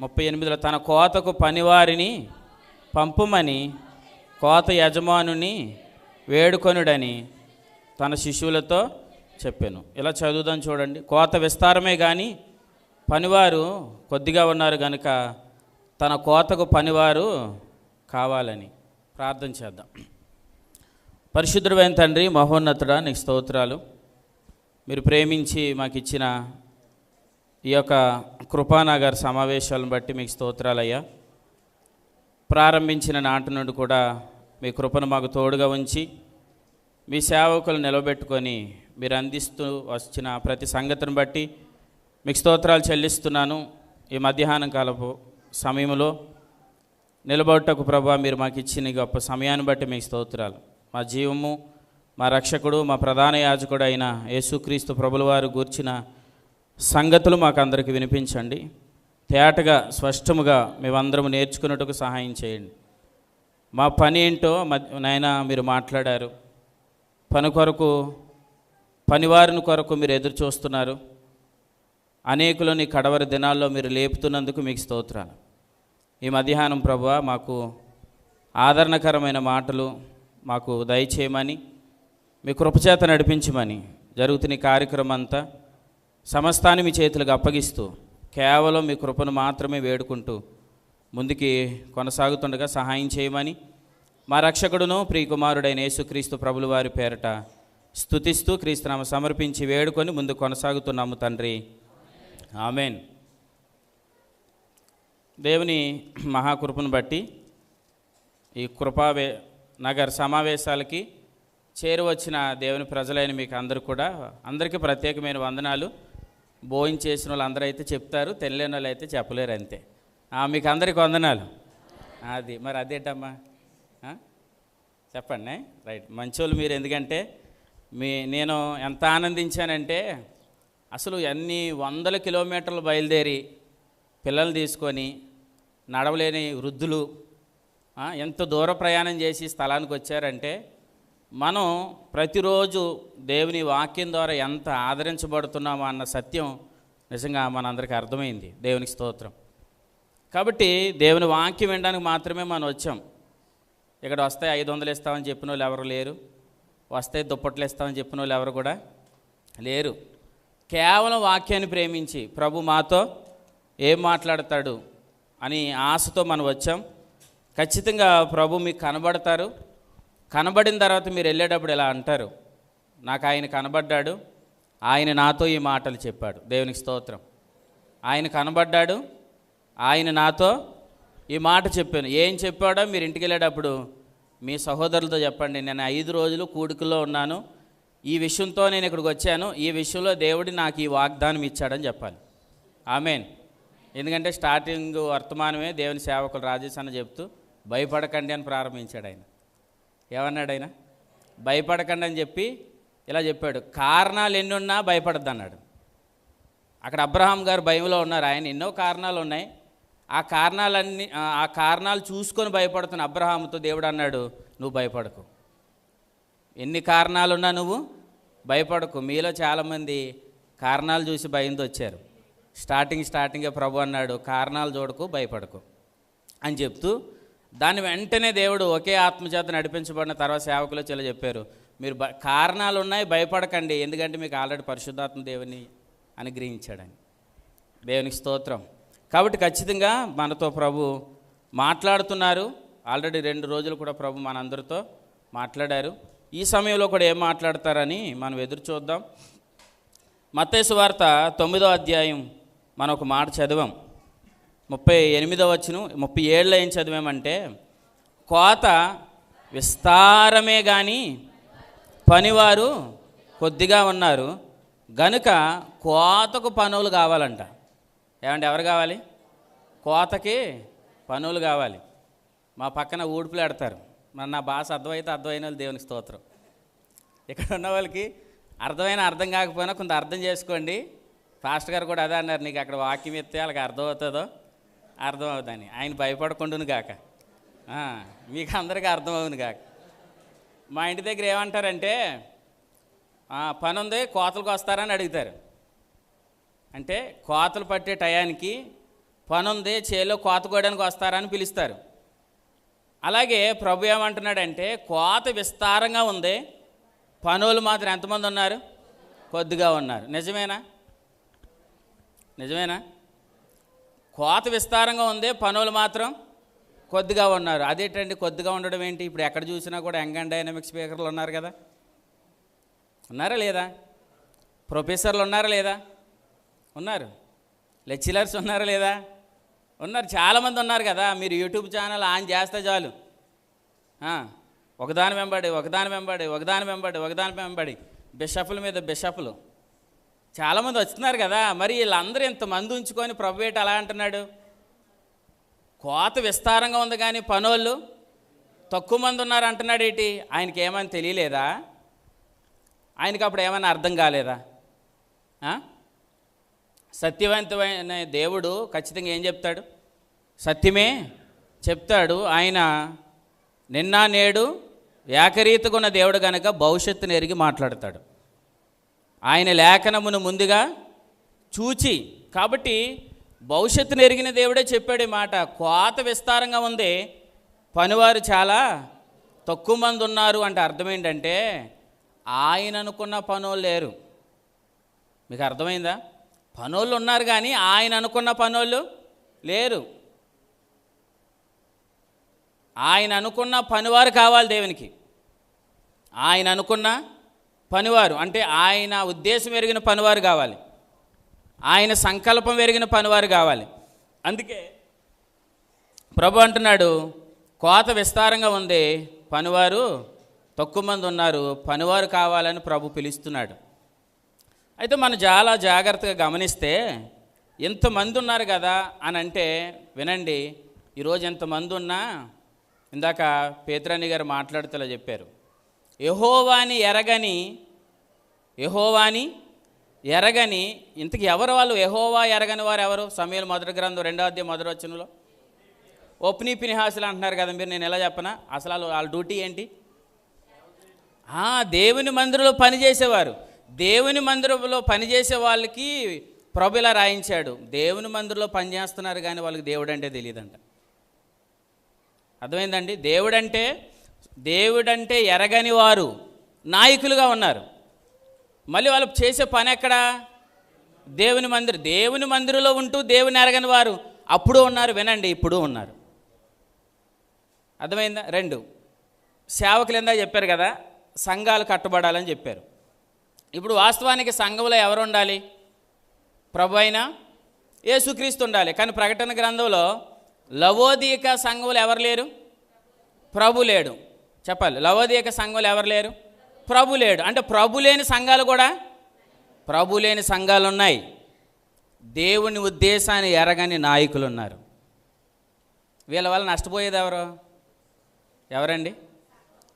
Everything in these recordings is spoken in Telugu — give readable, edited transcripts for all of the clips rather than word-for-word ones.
38లో తన కోతకు పనివారిని పంపుమని కోత యజమానుని వేడుకొనుడని తన శిష్యులతో చెప్పాను. ఇలా చదువుదాం చూడండి. కోత విస్తారమే కానీ పనివారు కొద్దిగా ఉన్నారు కనుక తన కోతకు పనివారు కావాలని ప్రార్థన చేద్దాం. పరిశుద్ధుడైన తండ్రి, మహోన్నతుడా, నీకు స్తోత్రాలు. మీరు ప్రేమించి మాకు ఇచ్చిన ఈ యొక్క కృపానగర్ సమావేశాలను బట్టి మీకు స్తోత్రాలయ్యా. ప్రారంభించిన నాటి నుండి కూడా మీ కృపను మాకు తోడుగా ఉంచి మీ సేవకులు నిలబెట్టుకొని మీరు అందిస్తూ వచ్చిన ప్రతి సంగతిని బట్టి మీకు స్తోత్రాలు చెల్లిస్తున్నాను. ఈ మధ్యాహ్నం కాలపు సమయంలో నిలబడటకు ప్రభా మీరు మాకు ఇచ్చిన గొప్ప సమయాన్ని బట్టి మీకు స్తోత్రాలు. మా జీవము, మా రక్షకుడు, మా ప్రధాన యాజకుడు అయిన యేసుక్రీస్తు ప్రభుల వారు గూర్చిన సంగతులు మాకు అందరికీ వినిపించండి. తేటగా స్పష్టముగా మేమందరం నేర్చుకున్నట్టుకు సహాయం చేయండి. మా పని ఏంటో నాయన మీరు మాట్లాడారు. పని కొరకు, పనివారిని కొరకు మీరు ఎదురు చూస్తున్నారు. అనేకులని కడవరి దినాల్లో మీరు లేపుతున్నందుకు మీకు స్తోత్రాలు. ఈ మధ్యాహ్నం ప్రభువా మాకు ఆదరణకరమైన మాటలు మాకు దయచేయమని, మీ కృపచేత నడిపించమని, జరుగుతున్న కార్యక్రమం అంతా సమస్తాన్ని మీ చేతులకు అప్పగిస్తూ కేవలం మీ కృపను మాత్రమే వేడుకుంటూ ముందుకి కొనసాగుతుండగా సహాయం చేయమని మా రక్షకుడును ప్రియకుమారుడైన యేసుక్రీస్తు ప్రభుల వారి పేరట స్తుతిస్తూ క్రీస్తునామ సమర్పించి వేడుకొని ముందు కొనసాగుతున్నాము తండ్రి. ఆమెన్. దేవుని మహాకృపను బట్టి ఈ నగర్ సమావేశాలకి చేరువచ్చిన దేవుని ప్రజలైన మీకు అందరికీ ప్రత్యేకమైన వందనాలు. భోజనం చేసిన వాళ్ళు అందరూ అయితే చెప్తారు, తెలియని వాళ్ళు అయితే చెప్పలేరు, అంతే. మీకు అందరికీ వందనాలు. అది మరి అదేంటమ్మా చెప్పండి. రైట్, మంచోళ్ళు మీరు. ఎందుకంటే నేను ఎంత ఆనందించానంటే అసలు ఎన్ని వందల కిలోమీటర్లు బయలుదేరి పిల్లలు తీసుకొని నడవలేని వృద్ధులు ఎంత దూర ప్రయాణం చేసి స్థలానికి వచ్చారంటే మనం ప్రతిరోజు దేవుని వాక్యం ద్వారా ఎంత ఆదరించబడుతున్నామో అన్న సత్యం నిజంగా మనందరికీ అర్థమైంది. దేవునికి స్తోత్రం. కాబట్టి దేవుని వాక్యం వినడానికి మాత్రమే మనం వచ్చాం. ఇక్కడ వస్తే 500 ఇస్తామని చెప్పిన వాళ్ళు ఎవరు లేరు, వస్తే దుప్పట్లు ఇస్తామని చెప్పిన వాళ్ళు ఎవరు కూడా లేరు. కేవలం వాక్యాన్ని ప్రేమించి ప్రభు మాతో ఏం మాట్లాడతాడు అని ఆశతో మనం వచ్చాం. ఖచ్చితంగా ప్రభు మీకు కనబడతారు. కనబడిన తర్వాత మీరు వెళ్ళేటప్పుడు ఇలా అంటారు, నాకు ఆయన కనబడ్డాడు, ఆయన నాతో ఈ మాటలు చెప్పాడు. దేవునికి స్తోత్రం. ఆయన కనబడ్డాడు, ఆయన నాతో ఈ మాట చెప్పాను. ఏం చెప్పాడో మీరు ఇంటికి వెళ్ళేటప్పుడు మీ సహోదరులతో చెప్పండి, నేను 5 రోజులు కూడికల్లో ఉన్నాను, ఈ విషయంతో నేను ఇక్కడికి వచ్చాను, ఈ విషయంలో దేవుడు నాకు ఈ వాగ్దానం ఇచ్చాడని చెప్పాలి. ఆమెన్. ఎందుకంటే స్టార్టింగ్ వర్తమానమే దేవుని సేవకులు రాజేష్ అన్న చెప్తూ భయపడకండి అని ప్రారంభించాడు. ఆయన ఏమన్నాడు? ఆయన భయపడకండి అని చెప్పి ఇలా చెప్పాడు, కారణాలు ఎన్ని ఉన్నా భయపడద్దు అన్నాడు. అక్కడ అబ్రహాం గారు భయంలో ఉన్నారు. ఆయన ఎన్నో కారణాలు ఉన్నాయి, ఆ కారణాలు చూసుకొని భయపడుతున్న అబ్రహాముతో దేవుడు అన్నాడు, నువ్వు భయపడకు. ఎన్ని కారణాలున్నా నువ్వు భయపడకు. మీలో చాలామంది కారణాలు చూసి భయంతో వచ్చారు. స్టార్టింగే ప్రభు అన్నాడు, కారణాలు చూడకు, భయపడకు అని చెప్తూ దాన్ని వెంటనే దేవుడు ఒకే ఆత్మచేత నడిపించబడిన తర్వాత సేవకులు చాలా చెప్పారు, మీరు కారణాలు ఉన్నాయి, భయపడకండి, ఎందుకంటే మీకు ఆల్రెడీ పరిశుద్ధాత్మ దేవుని అనుగ్రహించాడని. దేవునికి స్తోత్రం. కాబట్టి ఖచ్చితంగా మనతో ప్రభు మాట్లాడుతున్నారు. ఆల్రెడీ 2 రోజులు కూడా ప్రభు మనందరితో మాట్లాడారు. ఈ సమయంలో కూడా ఏం మాట్లాడతారని మనం ఎదురు చూద్దాం. మత్తయి సువార్త 9వ అధ్యాయం మనం ఒక మాట చదివాం. 38వ వచనం, 37లో ఏం చదివామంటే, కోత విస్తారమే కానీ పనివారు కొద్దిగా ఉన్నారు గనుక కోతకు పనులు కావాలంట. ఏమంటే ఎవరు కావాలి? కోతకి పనులు కావాలి. మా పక్కన ఊడుపులు ఆడతారు. మరి నా భాష అర్థమైన వాళ్ళు దేవునికి స్తోత్రం. ఇక్కడ ఉన్న వాళ్ళకి అర్థం కాకపోయినా కొంత అర్థం చేసుకోండి. పాస్టర్ గారు కూడా అదే అన్నారు, నీకు అక్కడ వాక్యం ఎత్తే వాళ్ళకి అర్థం అవుతుందని. ఆయన భయపడకుండాను గాక, మీకు అందరికీ అర్థమవును గాక. మా ఇంటి దగ్గర ఏమంటారంటే, పని ఉంది కోతలకు వస్తారని అడుగుతారు. అంటే కోతలు పట్టే టయానికి పని ఉంది, చేలో కోత కోయడానికి వస్తారా అని పిలుస్తారు. అలాగే ప్రభు ఏమంటున్నాడంటే కోత విస్తారంగా ఉంది, పనులు మాత్రం ఎంతమంది ఉన్నారు? కొద్దిగా ఉన్నారు. నిజమేనా? నిజమేనా? కోత విస్తారంగా ఉంది, పనులు మాత్రం కొద్దిగా ఉన్నారు. అదేంటండి కొద్దిగా ఉండడం ఏంటి? ఇప్పుడు ఎక్కడ చూసినా కూడా యంగ్ అండ్ డైనమిక్ స్పీకర్లు ఉన్నారు కదా, ఉన్నారా లేదా? ప్రొఫెసర్లు ఉన్నారా లేదా? ఉన్నారు. లెక్చరర్స్ ఉన్నారా లేదా? ఉన్నారు. చాలామంది ఉన్నారు కదా. మీరు యూట్యూబ్ ఛానల్ ఆన్ చేస్తే చాలు, ఒకదాని వెంబడి బిషపుల మీద బిషపులు చాలామంది వస్తున్నారు కదా. మరి వీళ్ళందరూ ఇంతమంది ఉంచుకొని ప్రభు ఏంటి అలా అంటున్నాడు? కోత విస్తారంగా ఉంది కానీ పనోళ్ళు తక్కువ మంది ఉన్నారు అంటున్నాడు. ఏంటి ఆయనకి ఏమని తెలియలేదా? ఆయనకి అప్పుడు ఏమైనా అర్థం కాలేదా? సత్యవంతమైన దేవుడు ఖచ్చితంగా ఏం చెప్తాడు? సత్యమే చెప్తాడు. ఆయన నిన్న నేడు ఏకరీతిగా ఉన్న దేవుడు కనుక భవిష్యత్తును ఎరిగి మాట్లాడతాడు. ఆయన లేఖనమును ముందుగా చూచి, కాబట్టి భవిష్యత్తును ఎరిగిన దేవుడే చెప్పాడు ఈ మాట. కోత విస్తారంగా ఉంది, పనివారు చాలా తక్కువ మంది ఉన్నారు అంటే అర్థం ఏంటంటే ఆయన అనుకున్న పనులు లేరు. మీకు అర్థమైందా? పనోళ్ళు ఉన్నారు కానీ ఆయన అనుకున్న పనోళ్ళు లేరు. ఆయన అనుకున్న పనివారు కావాలి దేవునికి. ఆయన అనుకున్న పనివారు అంటే ఆయన ఉద్దేశం ఎరిగిన పనివారు కావాలి, ఆయన సంకల్పం ఎరిగిన పనివారు కావాలి. అందుకే ప్రభు అంటున్నాడు కోత విస్తారంగా ఉంది, పనివారు తక్కువ మంది ఉన్నారు, పనివారు కావాలని ప్రభు పిలుస్తున్నాడు. అయితే మనం చాలా జాగ్రత్తగా గమనిస్తే ఎంతమంది ఉన్నారు కదా అని అంటే వినండి. ఈరోజు ఎంతమంది ఉన్నా ఇందాక పేతురని గారు మాట్లాడుతూ చెప్పారు, యెహోవాని ఎరగని ఇంతకు ఎవరు వాళ్ళు? యెహోవా ఎరగని వారు ఎవరు? సమూయేలు మొదటి గ్రంథం 2వ అధ్యాయం 1వ వచనంలో ఒప్నీ ఫినెహాసులు అంటున్నారు కదా. మీరు నేను ఎలా చెప్పనా? అసలు వాళ్ళ డ్యూటీ ఏంటి? దేవుని మందిరంలో పనిచేసేవారు. దేవుని మందిరంలో పనిచేసే వాళ్ళకి ప్రభు ఇలా రాయించాడు, దేవుని మందిరంలో పనిచేస్తున్నారు కానీ వాళ్ళకి దేవుడు అంటే తెలియదంట. అర్థమైందండి? దేవుడంటే ఎరగని వారు నాయకులుగా ఉన్నారు. మళ్ళీ వాళ్ళు చేసే పని ఎక్కడ? దేవుని మందిరంలో ఉంటూ దేవుని ఎరగని వారు అప్పుడు ఉన్నారు. వినండి, ఇప్పుడు ఉన్నారు. అర్థమైందా? 2 సేవకులు ఎందా చెప్పారు కదా, సంఘాలు కట్టబడాలని చెప్పారు. ఇప్పుడు వాస్తవానికి సంఘంలో ఎవరు ఉండాలి? ప్రభు అయినా యేసుక్రీస్తు ఉండాలి. కానీ ప్రకటన గ్రంథంలో లవోదిక సంఘంలో ఎవరు లేరు? ప్రభు లేడు. చెప్పాలి, లవోదిక సంఘంలో ఎవరు లేరు? ప్రభు లేడు. అంటే ప్రభు లేని సంఘాలు కూడా, ప్రభు లేని సంఘాలు ఉన్నాయి. దేవుని ఉద్దేశాన్ని ఎరగని నాయకులు ఉన్నారు. వీళ్ళ వల్ల నష్టపోయేది ఎవరండి?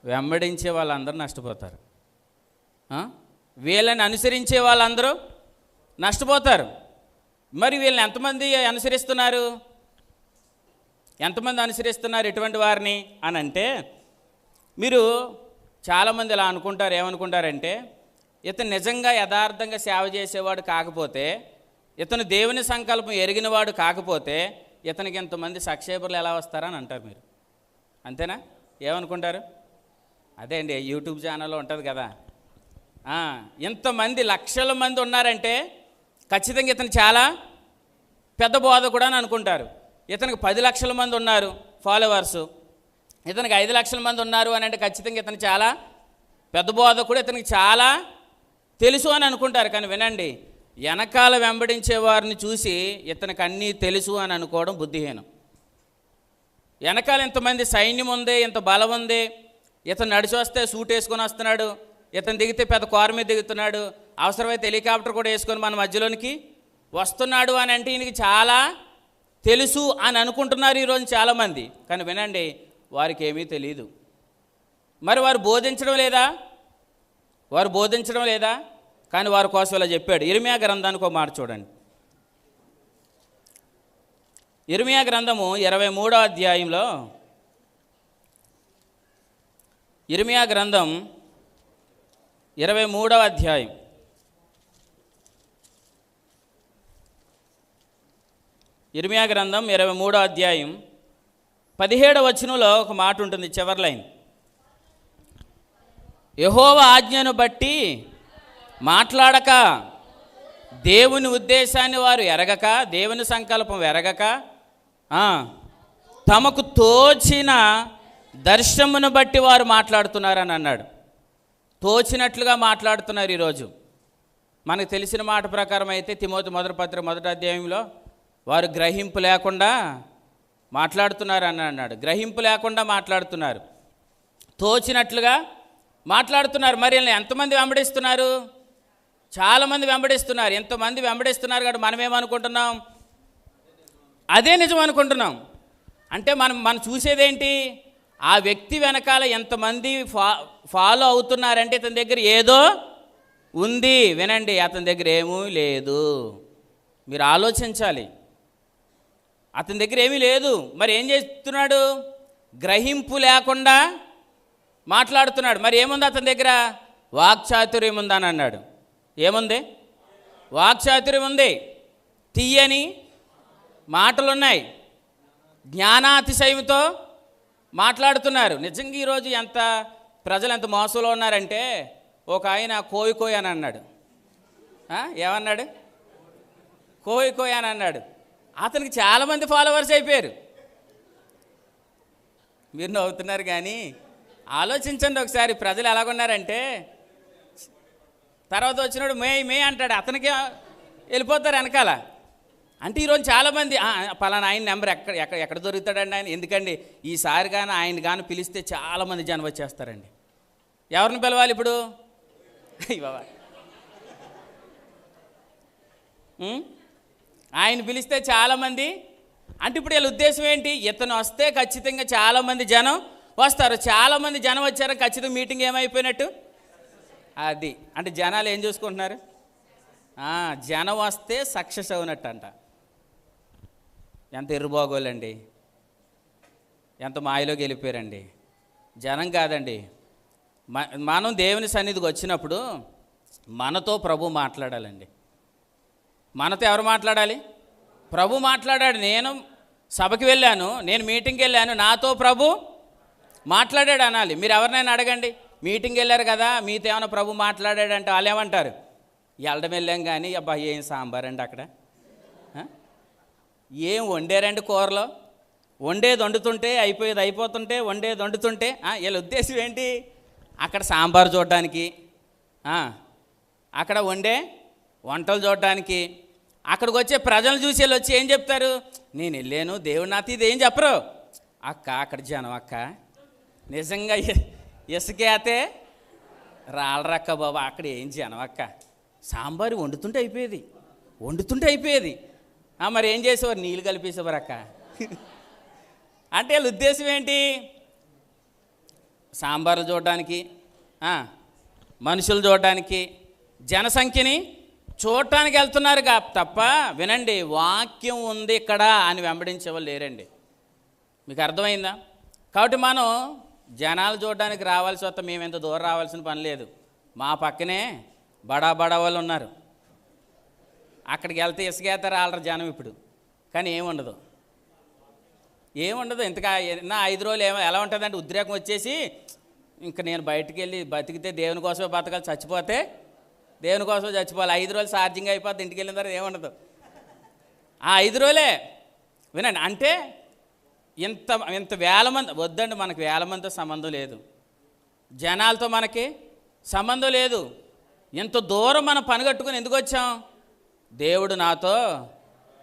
వెంబడించే వాళ్ళందరూ నష్టపోతారు. వీళ్ళని అనుసరించే వాళ్ళందరూ నష్టపోతారు. మరి వీళ్ళని ఎంతమంది అనుసరిస్తున్నారు ఎటువంటి వారిని అని అంటే, మీరు చాలామంది ఇలా అనుకుంటారు. ఏమనుకుంటారంటే ఇతను నిజంగా యథార్థంగా సేవ చేసేవాడు కాకపోతే, ఇతను దేవుని సంకల్పం ఎరిగినవాడు కాకపోతే ఇతనికి ఎంతమంది సబ్స్క్రైబర్లు ఎలా వస్తారని అంటారు. మీరు అంతేనా? ఏమనుకుంటారు? అదే అండి, యూట్యూబ్ ఛానల్లో ఉంటుంది కదా, ఎంతమంది లక్షల మంది ఉన్నారంటే ఖచ్చితంగా ఇతను చాలా పెద్ద బోధకుడు అని అనుకుంటారు. ఇతనికి 10 లక్షల మంది ఉన్నారు ఫాలోవర్సు, ఇతనికి 5 లక్షల మంది ఉన్నారు అని అంటే ఖచ్చితంగా ఇతను చాలా పెద్ద బోధకుడు, ఇతనికి చాలా తెలుసు అని అనుకుంటారు. కానీ వినండి, వెనకాల వెంబడించే వారిని చూసి ఇతనికి అన్నీ తెలుసు అని అనుకోవడం బుద్ధిహీనం. వెనకాల ఇంతమంది సైన్యం ఉంది, ఇంత బలం ఉంది, ఇతను నడిచి వస్తే సూట్ వేసుకొని వస్తున్నాడు, ఇతను దిగితే పెద్ద కారు మీద దిగుతున్నాడు, అవసరమైతే హెలికాప్టర్ కూడా వేసుకొని మన మధ్యలోనికి వస్తున్నాడు అని అంటే ఈయనకి చాలా తెలుసు అని అనుకుంటున్నారు ఈరోజు చాలామంది. కానీ వినండి, వారికి ఏమీ తెలియదు. మరి వారు బోధించడం లేదా? కానీ వారి కోసం ఇలా చెప్పాడు. ఇర్మియా గ్రంథానికి ఒక మాట చూడండి. ఇర్మియా గ్రంథము 23వ అధ్యాయంలో, ఇర్మియా గ్రంథం 23వ అధ్యాయం ఇర్మియా గ్రంథం 23వ అధ్యాయం 17వ వచనంలో ఒక మాట ఉంటుంది, చివరి లైన్. యెహోవా ఆజ్ఞను బట్టి మాట్లాడక, దేవుని ఉద్దేశాన్ని వారు ఎరగక, దేవుని సంకల్పం ఎరగక, తమకు తోచిన దర్శనమును బట్టి వారు మాట్లాడుతున్నారని అన్నాడు. తోచినట్లుగా మాట్లాడుతున్నారు ఈరోజు. మనకు తెలిసిన మాట ప్రకారం అయితే తిమోతి మొదటి పత్రిక 1వ అధ్యాయంలో వారు గ్రహింపు లేకుండా మాట్లాడుతున్నారు అని అన్నాడు. గ్రహింపు లేకుండా మాట్లాడుతున్నారు, తోచినట్లుగా మాట్లాడుతున్నారు. మరి ఎంతమంది వెంబడిస్తున్నారు? చాలామంది వెంబడిస్తున్నారు. ఎంతమంది వెంబడిస్తున్నారు కాబట్టి మనం ఏమనుకుంటున్నాం? అదే నిజం అనుకుంటున్నాం. అంటే మనం చూసేదేంటి? ఆ వ్యక్తి వెనకాల ఎంతమంది ఫాలో అవుతున్నారంటే అతని దగ్గర ఏదో ఉంది. వినండి, అతని దగ్గర ఏమీ లేదు. మీరు ఆలోచించాలి. అతని దగ్గర ఏమీ లేదు. మరి ఏం చేస్తున్నాడు? గ్రహింపు లేకుండా మాట్లాడుతున్నాడు. మరి ఏముంది అతని దగ్గర? వాక్చాతుర్యం ఉందని అన్నాడు. ఏముంది? వాక్చాతుర్యం ఉంది. తీయని మాటలున్నాయి. జ్ఞానాతిశయంతో మాట్లాడుతున్నారు. నిజంగా ఈరోజు ప్రజలు ఎంత మోసంలో ఉన్నారంటే, ఒక ఆయన కోయి అని అన్నాడు. ఏమన్నాడు? కోయి అని అన్నాడు. అతనికి చాలామంది ఫాలోవర్స్ అయిపోయారు. మీరు నవ్వుతున్నారు కానీ ఆలోచించండి ఒకసారి. ప్రజలు ఎలాగున్నారంటే, తర్వాత వచ్చినాడు మే అంటాడు, అతనికి వెళ్ళిపోతారు వెనకాల. అంటే ఈరోజు చాలామంది పలానా ఆయన నెంబర్ ఎక్కడ దొరుకుతాడండి ఆయన, ఎందుకండి ఈసారి కానీ ఆయన కానీ పిలిస్తే చాలామంది జనం వచ్చేస్తారండి. ఎవరిని పిలవాలి ఇప్పుడు? బాబా, ఆయన పిలిస్తే చాలామంది. అంటే ఇప్పుడు వీళ్ళ ఉద్దేశం ఏంటి? ఇతను వస్తే ఖచ్చితంగా చాలామంది జనం వస్తారు. చాలామంది జనం వచ్చారు, ఖచ్చితంగా మీటింగ్ ఏమైపోయినట్టు. అది అంటే జనాలు ఏం చూసుకుంటున్నారు? జనం వస్తే సక్సెస్ అవునట్టు అంట. ఎంత ఎర్రుబాగోలండి, ఎంత మాయలోకి వెళ్ళిపోయారండి. జనం కాదండి, మనం దేవుని సన్నిధికి వచ్చినప్పుడు మనతో ప్రభు మాట్లాడాలండి. మనతో ఎవరు మాట్లాడాలి? ప్రభు మాట్లాడాడు. నేను సభకి వెళ్ళాను, నేను మీటింగ్కి వెళ్ళాను, నాతో ప్రభు మాట్లాడాడు అనాలి. మీరు ఎవరినైనా అడగండి, మీటింగ్కి వెళ్ళారు కదా, మీతో ఏమైనా ప్రభు మాట్లాడాడంటే వాళ్ళు ఏమంటారు? వెళ్ళడం వెళ్ళాం కానీ అబ్బా ఏం సాంబార్ అండి, అక్కడ ఏం వండారండి, కూరలో వండేది వండుతుంటే అయిపోతుంటే వండేది వండుతుంటే వీళ్ళ ఉద్దేశం ఏంటి? అక్కడ సాంబార్ చూడడానికి, అక్కడ వండే వంటలు చూడడానికి, అక్కడికి వచ్చే ప్రజలు చూసి వచ్చి ఏం చెప్తారు? నేను వెళ్ళాను, దేవుడు నాతో ఇది ఏం చెప్పరు. అక్క అక్కడ జనం అక్క నిజంగా ఇసుకేతే రాళ్ళరక్క బాబా, అక్కడ ఏం జనం అక్క, సాంబారు వండుతుంటే అయిపోయేది. మరి ఏం చేసేవారు? నీళ్ళు కలిపేసేవారు అక్క. అంటే వీళ్ళ ఉద్దేశం ఏంటి? సాంబార్లు చూడడానికి, మనుషులు చూడడానికి, జనసంఖ్యని చూడటానికి వెళ్తున్నారు తప్ప, వినండి, వాక్యం ఉంది ఇక్కడ అని వెంబడించేవాళ్ళు లేరండి. మీకు అర్థమైందా? కాబట్టి మనం జనాలు చూడడానికి రావాల్సి వస్తే మేము ఎంత దూరం రావాల్సిన పని లేదు. మా పక్కనే బడా వాళ్ళు ఉన్నారు. అక్కడికి వెళ్తే ఇసుకేస్తారు వాళ్ళ జనం ఇప్పుడు. కానీ ఏముండదు. ఇంతగా 5 రోజులు ఎలా ఉంటుందంటే ఉద్రేకం వచ్చేసి ఇంకా నేను బయటికి వెళ్ళి బతికితే దేవుని కోసమే బతకాలి, చచ్చిపోతే దేవుని కోసమే చచ్చిపోవాలి. 5 రోజులు ఛార్జింగ్ అయిపోతే ఇంటికి వెళ్ళిన తర్వాత ఏముండదు. 5 రోజులే. వినండి, అంటే ఇంత వేల మంది వద్దండి, మనకు వేల మందితో సంబంధం లేదు, జనాలతో మనకి సంబంధం లేదు. ఇంత దూరం మనం పనిగట్టుకుని ఎందుకు వచ్చాం? దేవుడు నాతో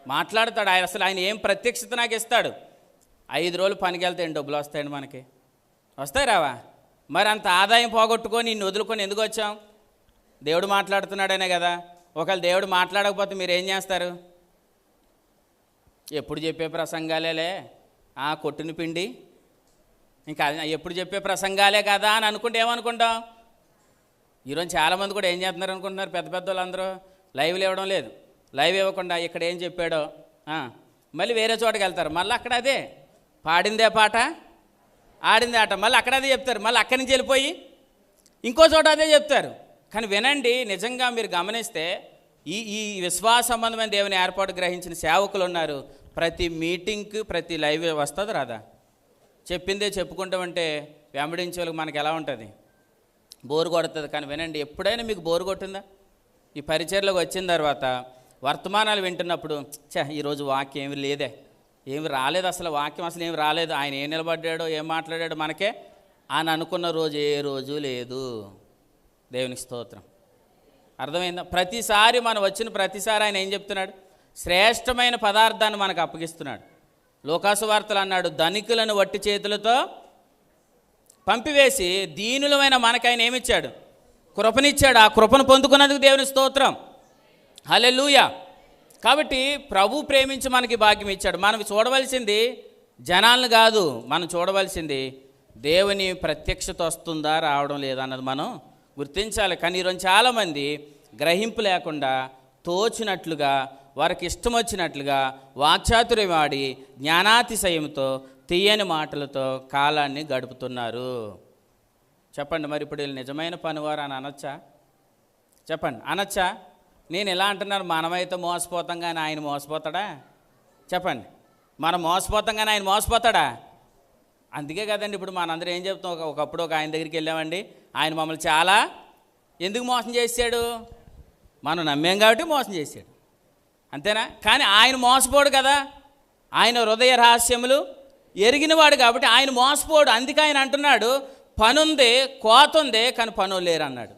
మాట్లాడతాడు. ఆయన ఏం ప్రత్యక్షత నాకు ఇస్తాడు? 5 రోజులు పనికి వెళ్తే ఏం డబ్బులు వస్తాయండి మనకి? వస్తాయి రావా? మరి అంత ఆదాయం పోగొట్టుకొని నిన్ను వదులుకొని ఎందుకు వచ్చాం? దేవుడు మాట్లాడుతున్నాడనే కదా. ఒకవేళ దేవుడు మాట్లాడకపోతే మీరు ఏం చేస్తారు? ఎప్పుడు చెప్పే ప్రసంగాలేలే, కొట్టుని పిండి, ఇంకా ఎప్పుడు చెప్పే ప్రసంగాలే కదా అని అనుకుంటే ఏమనుకుంటాం? ఈరోజు చాలామంది కూడా ఏం చేస్తున్నారు అనుకుంటున్నారు? పెద్ద వాళ్ళందరూ లైవ్లు ఇవ్వడం లేదు. లైవ్ ఇవ్వకుండా ఇక్కడ ఏం చెప్పాడో మళ్ళీ వేరే చోటకి వెళ్తారు. మళ్ళీ అక్కడ అదే పాడిందే పాట, ఆడిందే ఆట, మళ్ళీ అక్కడ అదే చెప్తారు. మళ్ళీ అక్కడి నుంచి వెళ్ళిపోయి ఇంకో చోట అదే చెప్తారు. కానీ వినండి, నిజంగా మీరు గమనిస్తే ఈ విశ్వాస సంబంధమైన దేవుని ఏర్పాటు గ్రహించిన సేవకులు ఉన్నారు. ప్రతి మీటింగ్కి ప్రతి లైవ్ వస్తుంది రాదా? చెప్పిందే చెప్పుకుంటామంటే వెంబడించే వాళ్ళకి మనకి ఎలా ఉంటుంది? బోరు కొడుతుంది. కానీ వినండి, ఎప్పుడైనా మీకు బోరు కొట్టిందా? ఈ పరిచర్లోకి వచ్చిన తర్వాత వర్తమానాలు వింటున్నప్పుడు ఈరోజు వాక్యం ఏమి లేదే, ఏమి రాలేదు, అసలు వాక్యం అసలు ఏమి రాలేదు, ఆయన ఏం నిలబడ్డాడో ఏం మాట్లాడాడో మనకే అని అనుకున్న రోజు ఏ రోజు లేదు. దేవునికి స్తోత్రం. అర్థమైందా? ప్రతిసారి మనం వచ్చిన ప్రతిసారి ఆయన ఏం చెప్తున్నాడు? శ్రేష్టమైన పదార్థాన్ని మనకు అప్పగిస్తున్నాడు. లోకాసు వార్తలు అన్నాడు, ధనికులను వట్టి చేతులతో పంపివేసి దీనులమైన మనకు ఆయన ఏమిచ్చాడు? కృపనిచ్చాడు. ఆ కృపను పొందుకున్నందుకు దేవుని స్తోత్రం. హల్లెలూయా. కాబట్టి ప్రభు ప్రేమించి మనకి భాగ్యం ఇచ్చాడు. మనం చూడవలసింది జనాలను కాదు, మనం చూడవలసింది దేవుని ప్రత్యక్షత వస్తుందా రావడం లేదా అన్నది మనం గుర్తించాలి. కానీ ఈరోజు చాలామంది గ్రహింపు లేకుండా తోచినట్లుగా వారికి ఇష్టం వచ్చినట్లుగా వాక్చాతుర్యం వాడి జ్ఞానాతిశయంతో తీయని మాటలతో కాలాన్ని గడుపుతున్నారు. చెప్పండి, మరి ఇప్పుడు వీళ్ళు నిజమైన పనివారు అని అనొచ్చా? చెప్పండి, అనొచ్చా? నేను ఎలా అంటున్నాను, మనమైతే మోసపోతాం కానీ ఆయన మోసపోతాడా? చెప్పండి, మనం మోసపోతాం కానీ ఆయన మోసపోతాడా? అందుకే కదండి ఇప్పుడు మనందరం ఏం చెప్తాం, ఒకప్పుడు ఒక ఆయన దగ్గరికి వెళ్ళామండి, ఆయన మమ్మల్ని చాలా ఎందుకు మోసం చేశాడు? మనం నమ్మాం కాబట్టి మోసం చేశాడు, అంతేనా? కానీ ఆయన మోసపోడు కదా, ఆయన హృదయ రహస్యములు ఎరిగినవాడు కాబట్టి ఆయన మోసపోడు. అందుకే ఆయన అంటున్నాడు, పనుంది, కోత ఉంది, కానీ పనులు లేరు అన్నాడు.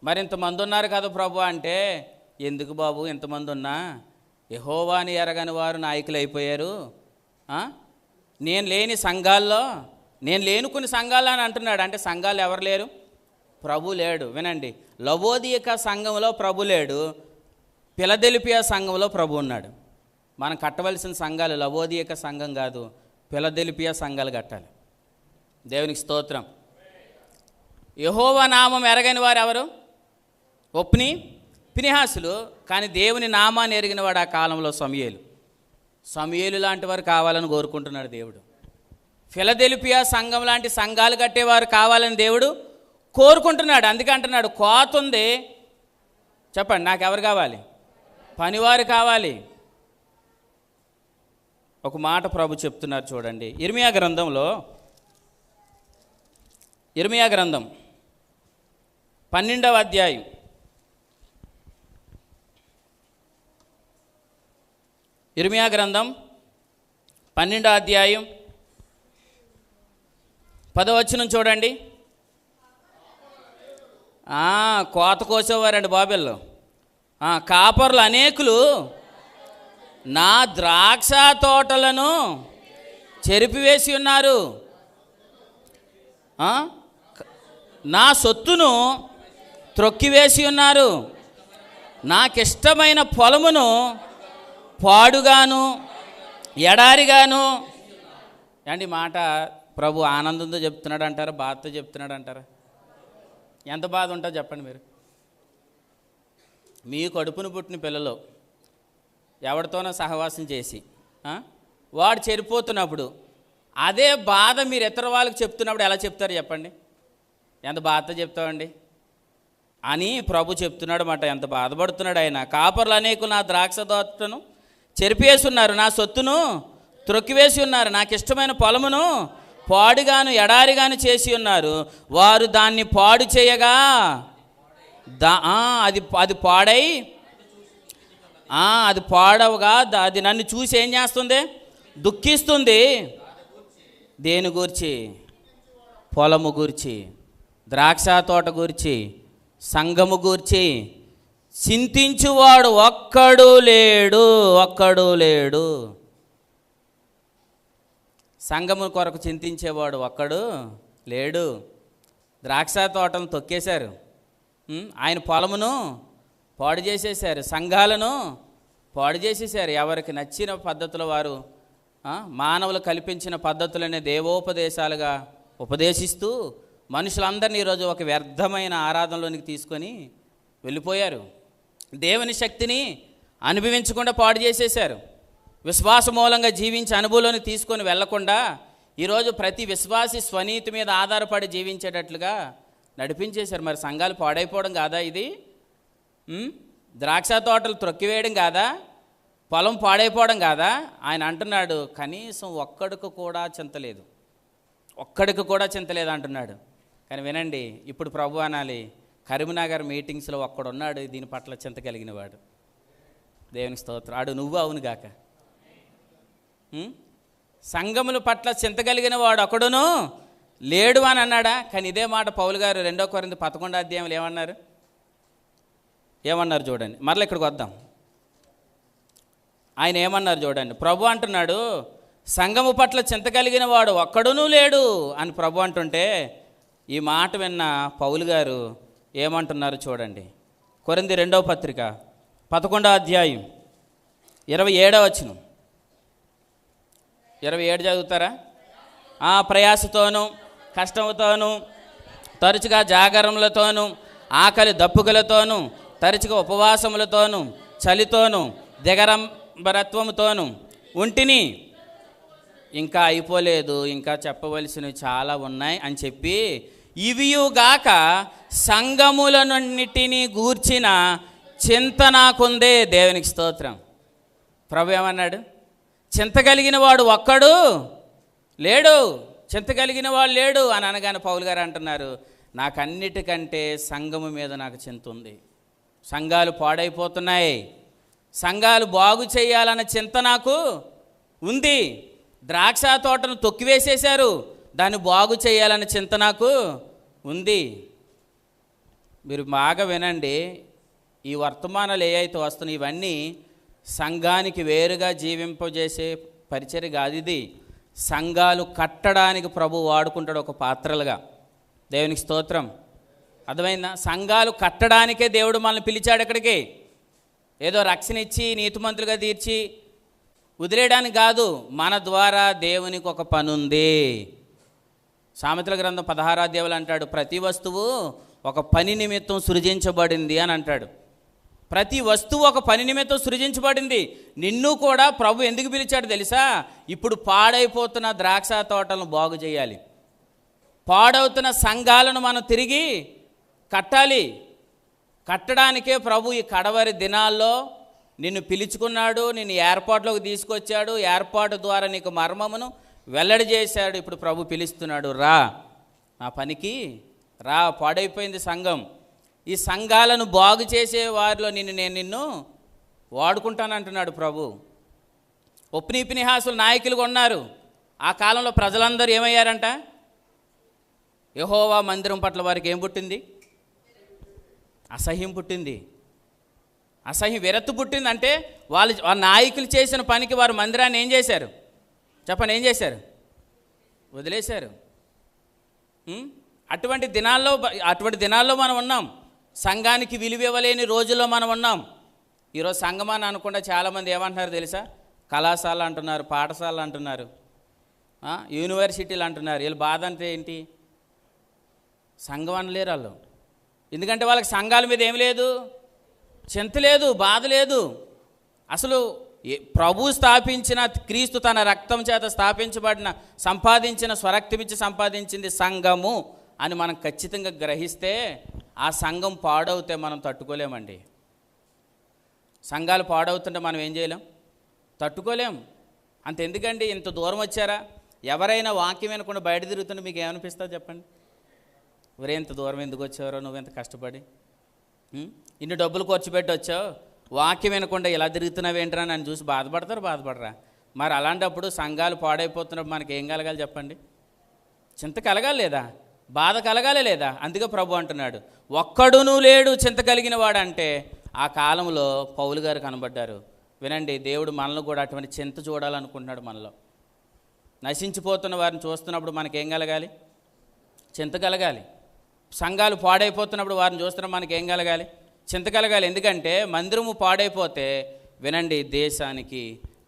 మరి ఇంతమంది ఉన్నారు కదా ప్రభు అంటే, ఎందుకు బాబు ఇంతమంది ఉన్నా యెహోవాని ఎరగని వారు నాయకులు అయిపోయారు. నేను లేని సంఘాల్లో, నేను లేని కొన్ని సంఘాలు అని అంటున్నాడు. అంటే సంఘాలు ఎవరు లేరు? ప్రభు లేడు. వినండి, లవోదియక సంఘంలో ప్రభు లేడు, ఫిలదెల్ఫియా సంఘంలో ప్రభు ఉన్నాడు. మనం కట్టవలసిన సంఘాలు లవోదియక సంఘం కాదు, ఫిలదెల్ఫియా సంఘాలు కట్టాలి. దేవునికి స్తోత్రం. యెహోవా నామం ఎరగని వారు ఎవరు? ఒప్ని, ఫినెహాసులు. కానీ దేవుని నామాన్ని ఎరిగిన వాడు ఆ కాలంలో సమూయేలు లాంటి వారు కావాలని కోరుకుంటున్నాడు దేవుడు. ఫిలదెల్ఫియా సంఘం లాంటి సంఘాలు కట్టేవారు కావాలని దేవుడు కోరుకుంటున్నాడు. అందుకే అంటున్నాడు, కోత ఉంది. చెప్పండి, నాకు ఎవరు కావాలి? పనివారు కావాలి. ఒక మాట ప్రభు చెప్తున్నారు చూడండి, ఇర్మియా గ్రంథం 12వ అధ్యాయం 12వ అధ్యాయం 10వ వచనం చూడండి. కోత కోసేవారండి బాబెల్లో. కాపర్లు అనేకులు నా ద్రాక్ష తోటలను చెరిపివేసి ఉన్నారు, నా సొత్తును త్రొక్కివేసి ఉన్నారు, నాకిష్టమైన పొలమును పాడుగాను ఎడారిగాను. ఏంటి మాట ప్రభు ఆనందంతో చెప్తున్నాడు అంటారా, బాధతో చెప్తున్నాడు అంటారా? ఎంత బాధ ఉంటుందో చెప్పండి మీరు. మీ కడుపును పుట్టిన పిల్లలు ఎవరితోనో సహవాసం చేసి వాడు చెడిపోతున్నప్పుడు అదే బాధ మీరు ఇతర వాళ్ళకి చెప్తున్నప్పుడు ఎలా చెప్తారు చెప్పండి? ఎంత బాధతో చెప్తామండి అని ప్రభు చెప్తున్నాడు అన్నమాట. ఎంత బాధపడుతున్నాడు ఆయన. కాపర్లు అనేకులు నా ద్రాక్ష తోటను చెరిపేసి ఉన్నారు, నా సొత్తును త్రొక్కివేసి ఉన్నారు, నాకు ఇష్టమైన పొలమును పాడుగాను ఎడారిగాను చేసి ఉన్నారు. వారు దాన్ని పాడు చేయగా అది పాడై అది పాడవగా అది నన్ను చూసి ఏం చేస్తుంది? దుఃఖిస్తుంది. దేని గూర్చి? పొలము గూర్చి, ద్రాక్ష తోట గూర్చి, సంఘము గూర్చి. చింతించువాడు ఒక్కడు లేడు. సంఘము కొరకు చింతించేవాడు ఒక్కడు లేడు. ద్రాక్ష తోటను తొక్కేశారు, ఆయన పొలమును పాడు చేసేశారు, సంఘాలను పాడు చేసేశారు. ఎవరికి నచ్చిన పద్ధతులు వారు మానవులు కల్పించిన పద్ధతులనే దేవోపదేశాలుగా ఉపదేశిస్తూ మనుషులందరినీ ఈరోజు ఒక వ్యర్థమైన ఆరాధనలోనికి తీసుకొని వెళ్ళిపోయారు. దేవుని శక్తిని అనుభవించకుండా పాడు చేసేశారు. విశ్వాస మూలంగా జీవించి అనుభవంలోని తీసుకొని వెళ్లకుండా ఈరోజు ప్రతి విశ్వాసి స్వనీతి మీద ఆధారపడి జీవించేటట్లుగా నడిపించేశారు. మరి సంఘాలు పాడైపోవడం కాదా ఇది? ద్రాక్ష తోటలు త్రొక్కివేయడం కాదా? పొలం పాడైపోవడం కాదా? ఆయన అంటున్నాడు కనీసం ఒక్కడికి కూడా చింతలేదు, ఒక్కడికి కూడా చింతలేదు అంటున్నాడు. కానీ వినండి, ఇప్పుడు ప్రభు అనాలి, కరీంనగర్ మీటింగ్స్లో ఒక్కడున్నాడు దీని పట్ల చింత కలిగిన వాడు. దేవునికి స్తోత్రం. ఆడు నువ్వు అవును గాక. సంఘముల పట్ల చింత కలిగిన వాడు ఒకడును లేడు అని అన్నాడా? కానీ ఇదే మాట పౌలు గారు 2 కొరింథీ 11వ అధ్యాయంలో ఏమన్నారు చూడండి. మరలా ఇక్కడికి వద్దాం. ఆయన ఏమన్నారు చూడండి. ప్రభు అంటున్నాడు సంఘము పట్ల చింత కలిగిన వాడు ఒక్కడునూ లేడు అని ప్రభు అంటుంటే, ఈ మాట విన్న పౌలు గారు ఏమంటున్నారు చూడండి. కొరింథీ 2వ పత్రిక 11వ అధ్యాయం 27వ వచనం. 27 చదువుతారా? ప్రయాసతోనూ కష్టముతోనూ తరచుగా జాగరములతోనూ ఆకలి దప్పుకలతోనూ తరచుగా ఉపవాసములతోనూ చలితోనూ దిగరంబరత్వముతోనూ ఉంటిని. ఇంకా అయిపోలేదు, ఇంకా చెప్పవలసినవి చాలా ఉన్నాయి అని చెప్పి, ఇవియుగాక సంఘములన్నిటినీ గూర్చిన చింత నాకుందే. దేవునికి స్తోత్రం. ప్రభు ఏమన్నాడు? చింత కలిగిన వాడు ఒక్కడు లేడు, చింత కలిగిన వాడు లేడు అని అనగానే పౌలు గారు అంటున్నారు, నాకన్నిటికంటే సంఘము మీద నాకు చింత ఉంది. సంఘాలు పాడైపోతున్నాయి, సంఘాలు బాగు చేయాలన్న చింత నాకు ఉంది. ద్రాక్ష తోటను తొక్కివేసేశారు, దాన్ని బాగు చేయాలన్న చింత నాకు ఉంది. మీరు బాగా వినండి, ఈ వర్తమానాలు ఏవైతే వస్తున్నాయి ఇవన్నీ సంఘానికి వేరుగా జీవింపజేసే పరిచర్య కాదు. ఇది సంఘాలు కట్టడానికి ప్రభు వాడుకుంటాడు ఒక పాత్రలుగా. దేవునికి స్తోత్రం. అర్థమైందా? సంఘాలు కట్టడానికే దేవుడు మనల్ని పిలిచాడు ఇక్కడికి. ఏదో రక్షణ ఇచ్చి నీతిమంతులుగా తీర్చి వదిలేయడానికి కాదు, మన ద్వారా దేవునికి ఒక పని ఉంది. సామెతల గ్రంథం 16వ అధ్యాయంలో అంటాడు, ప్రతి వస్తువు ఒక పని నిమిత్తం సృజించబడింది అని అంటాడు. ప్రతి వస్తువు ఒక పని నిమిత్తం సృజించబడింది. నిన్ను కూడా ప్రభు ఎందుకు పిలిచాడు తెలుసా? ఇప్పుడు పాడైపోతున్న ద్రాక్ష తోటలను బాగు చేయాలి, పాడవుతున్న సంఘాలను మనం తిరిగి కట్టాలి. కట్టడానికే ప్రభు ఈ కడవరి దినాల్లో నిన్ను పిలుచుకున్నాడు, నిన్ను ఏర్పాటులోకి తీసుకొచ్చాడు, ఏర్పాటు ద్వారా నీకు మర్మమును వెల్లడి చేశాడు. ఇప్పుడు ప్రభు పిలుస్తున్నాడు, రా నా పనికి రా. పాడైపోయింది సంఘం, ఈ సంఘాలను బాగు చేసే వారిలో నిన్ను వాడుకుంటానంటున్నాడు ప్రభు. ఒప్ని పినిహాసులు నాయకులుగా ఉన్నారు. ఆ కాలంలో ప్రజలందరూ ఏమయ్యారంట? యెహోవా మందిరం పట్ల వారికి ఏం పుట్టింది? అసహ్యం పుట్టింది. అసహ్యం, విరక్తి పుట్టింది. అంటే వాళ్ళ నాయకులు చేసిన పనికి వారు మందిరాన్ని ఏం చేశారు చెప్పండి? ఏం చేశారు? వదిలేశారు. అటువంటి దినాల్లో మనం ఉన్నాం. సంఘానికి విలువ ఇవ్వలేని రోజుల్లో మనం ఉన్నాం. ఈరోజు సంఘమాన్ని అనకుండా చాలామంది ఏమంటున్నారు తెలుసా? కళాశాల అంటున్నారు, పాఠశాలలు అంటున్నారు, యూనివర్సిటీలు అంటున్నారు. వీళ్ళు బాధ అంటే ఏంటి? సంఘం అనలేరు వాళ్ళు. ఎందుకంటే వాళ్ళకి సంఘాల మీద ఏం లేదు, చింత లేదు, బాధ లేదు. అసలు ప్రభు స్థాపించిన, క్రీస్తు తన రక్తం చేత స్థాపించబడిన, సంపాదించిన, స్వరక్తమిచ్చి సంపాదించింది సంఘము అని మనం ఖచ్చితంగా గ్రహిస్తే, ఆ సంఘం పాడవుతే మనం తట్టుకోలేమండి. సంఘాలు పాడవుతుంటే మనం ఏం చేయలేం? తట్టుకోలేం. అంత ఎందుకండి? ఇంత దూరం వచ్చారా? ఎవరైనా వాక్యం వినకుండా బయట తిరుగుతుంటే మీకు ఏమనిపిస్తుంది చెప్పండి? ఒరే ఇంత దూరం ఎందుకు వచ్చారో, నువ్వెంత కష్టపడి ఇన్ని డబ్బులు ఖర్చు పెట్టి వచ్చావు, వాక్యం వినకుండా ఇలా తిరుగుతున్నావు ఏంట్రా నన్ను చూసి బాధపడరా? మరి అలాంటప్పుడు సంఘాలు పాడైపోతున్నప్పుడు మనకి ఏం కలగాలి చెప్పండి? చింత కలగాలి లేదా? బాధ కలగాలి లేదా? అందుకే ప్రభు అంటున్నాడు, ఒక్కడునూ లేడు చింత కలిగిన వాడంటే. ఆ కాలంలో పౌలు గారు కనబడ్డారు. వినండి, దేవుడు మనల్ని కూడా అటువంటి చింత చూడాలనుకుంటున్నాడు. మనలో నశించిపోతున్న వారిని చూస్తున్నప్పుడు మనకేం కలగాలి? చింత కలగాలి. సంఘాలు పాడైపోతున్నప్పుడు వారిని చూస్తున్నప్పుడు మనకేం కలగాలి? చింత కలగాలి. ఎందుకంటే మందిరము పాడైపోతే వినండి, దేశానికి,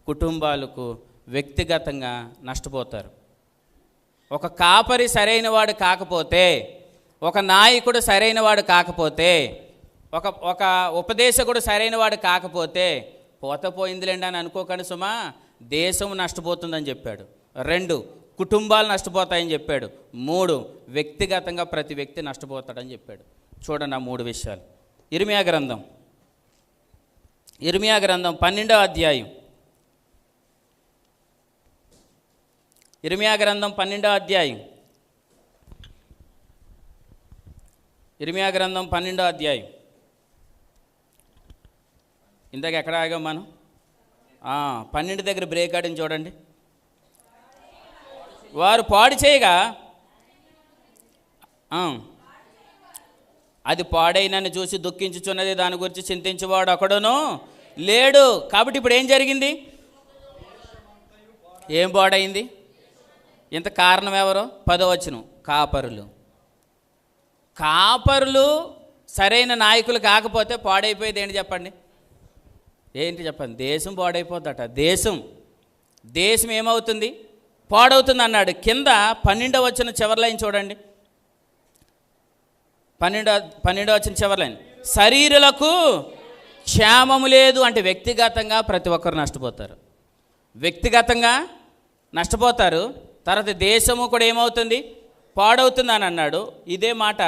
కుటుంబాలకు, వ్యక్తిగతంగా నష్టపోతారు. ఒక కాపరి సరైన వాడు కాకపోతే, ఒక నాయకుడు సరైన వాడు కాకపోతే, ఒక ఉపదేశకుడు సరైన వాడు కాకపోతే పోయిందిలేండి అని అనుకోకండి సుమా. దేశం నష్టపోతుందని చెప్పాడు. 2, కుటుంబాలు నష్టపోతాయని చెప్పాడు. 3, వ్యక్తిగతంగా ప్రతి వ్యక్తి నష్టపోతాడని చెప్పాడు. చూడండి ఆ 3 విషయాలు. ఇర్మియా గ్రంథం ఇర్మియా గ్రంథం 12వ అధ్యాయం. ఇర్మియా గ్రంథం 12వ అధ్యాయం. ఇర్మియా గ్రంథం 12వ అధ్యాయం. ఇందాక ఎక్కడ ఆగాం మనం? 12 దగ్గర బ్రేక్ ఆడిని చూడండి. వారు పాడు చేయగా అది పాడైనని చూసి దుఃఖించుచున్నది, దాని గురించి చింతించేవాడు ఒకడును లేడు. కాబట్టి ఇప్పుడు ఏం జరిగింది? ఏం పాడైంది? ఇంత కారణం ఎవరు? 10వ వచనం, కాపరులు. కాపరులు సరైన నాయకులు కాకపోతే పాడైపోయేది ఏంటి చెప్పండి? ఏంటి చెప్పండి? దేశం పాడైపోద్దట. దేశం ఏమవుతుంది? పాడవుతుంది అన్నాడు. కింద 12వ వచనం చివరి లైన్ చూడండి. 12వ వచనం చివరి లైన్, శరీరులకు క్షేమము లేదు అంటే వ్యక్తిగతంగా ప్రతి ఒక్కరు నష్టపోతారు. వ్యక్తిగతంగా నష్టపోతారు. తర్వాత దేశము కూడా ఏమవుతుంది? పాడవుతుంది అని అన్నాడు. ఇదే మాట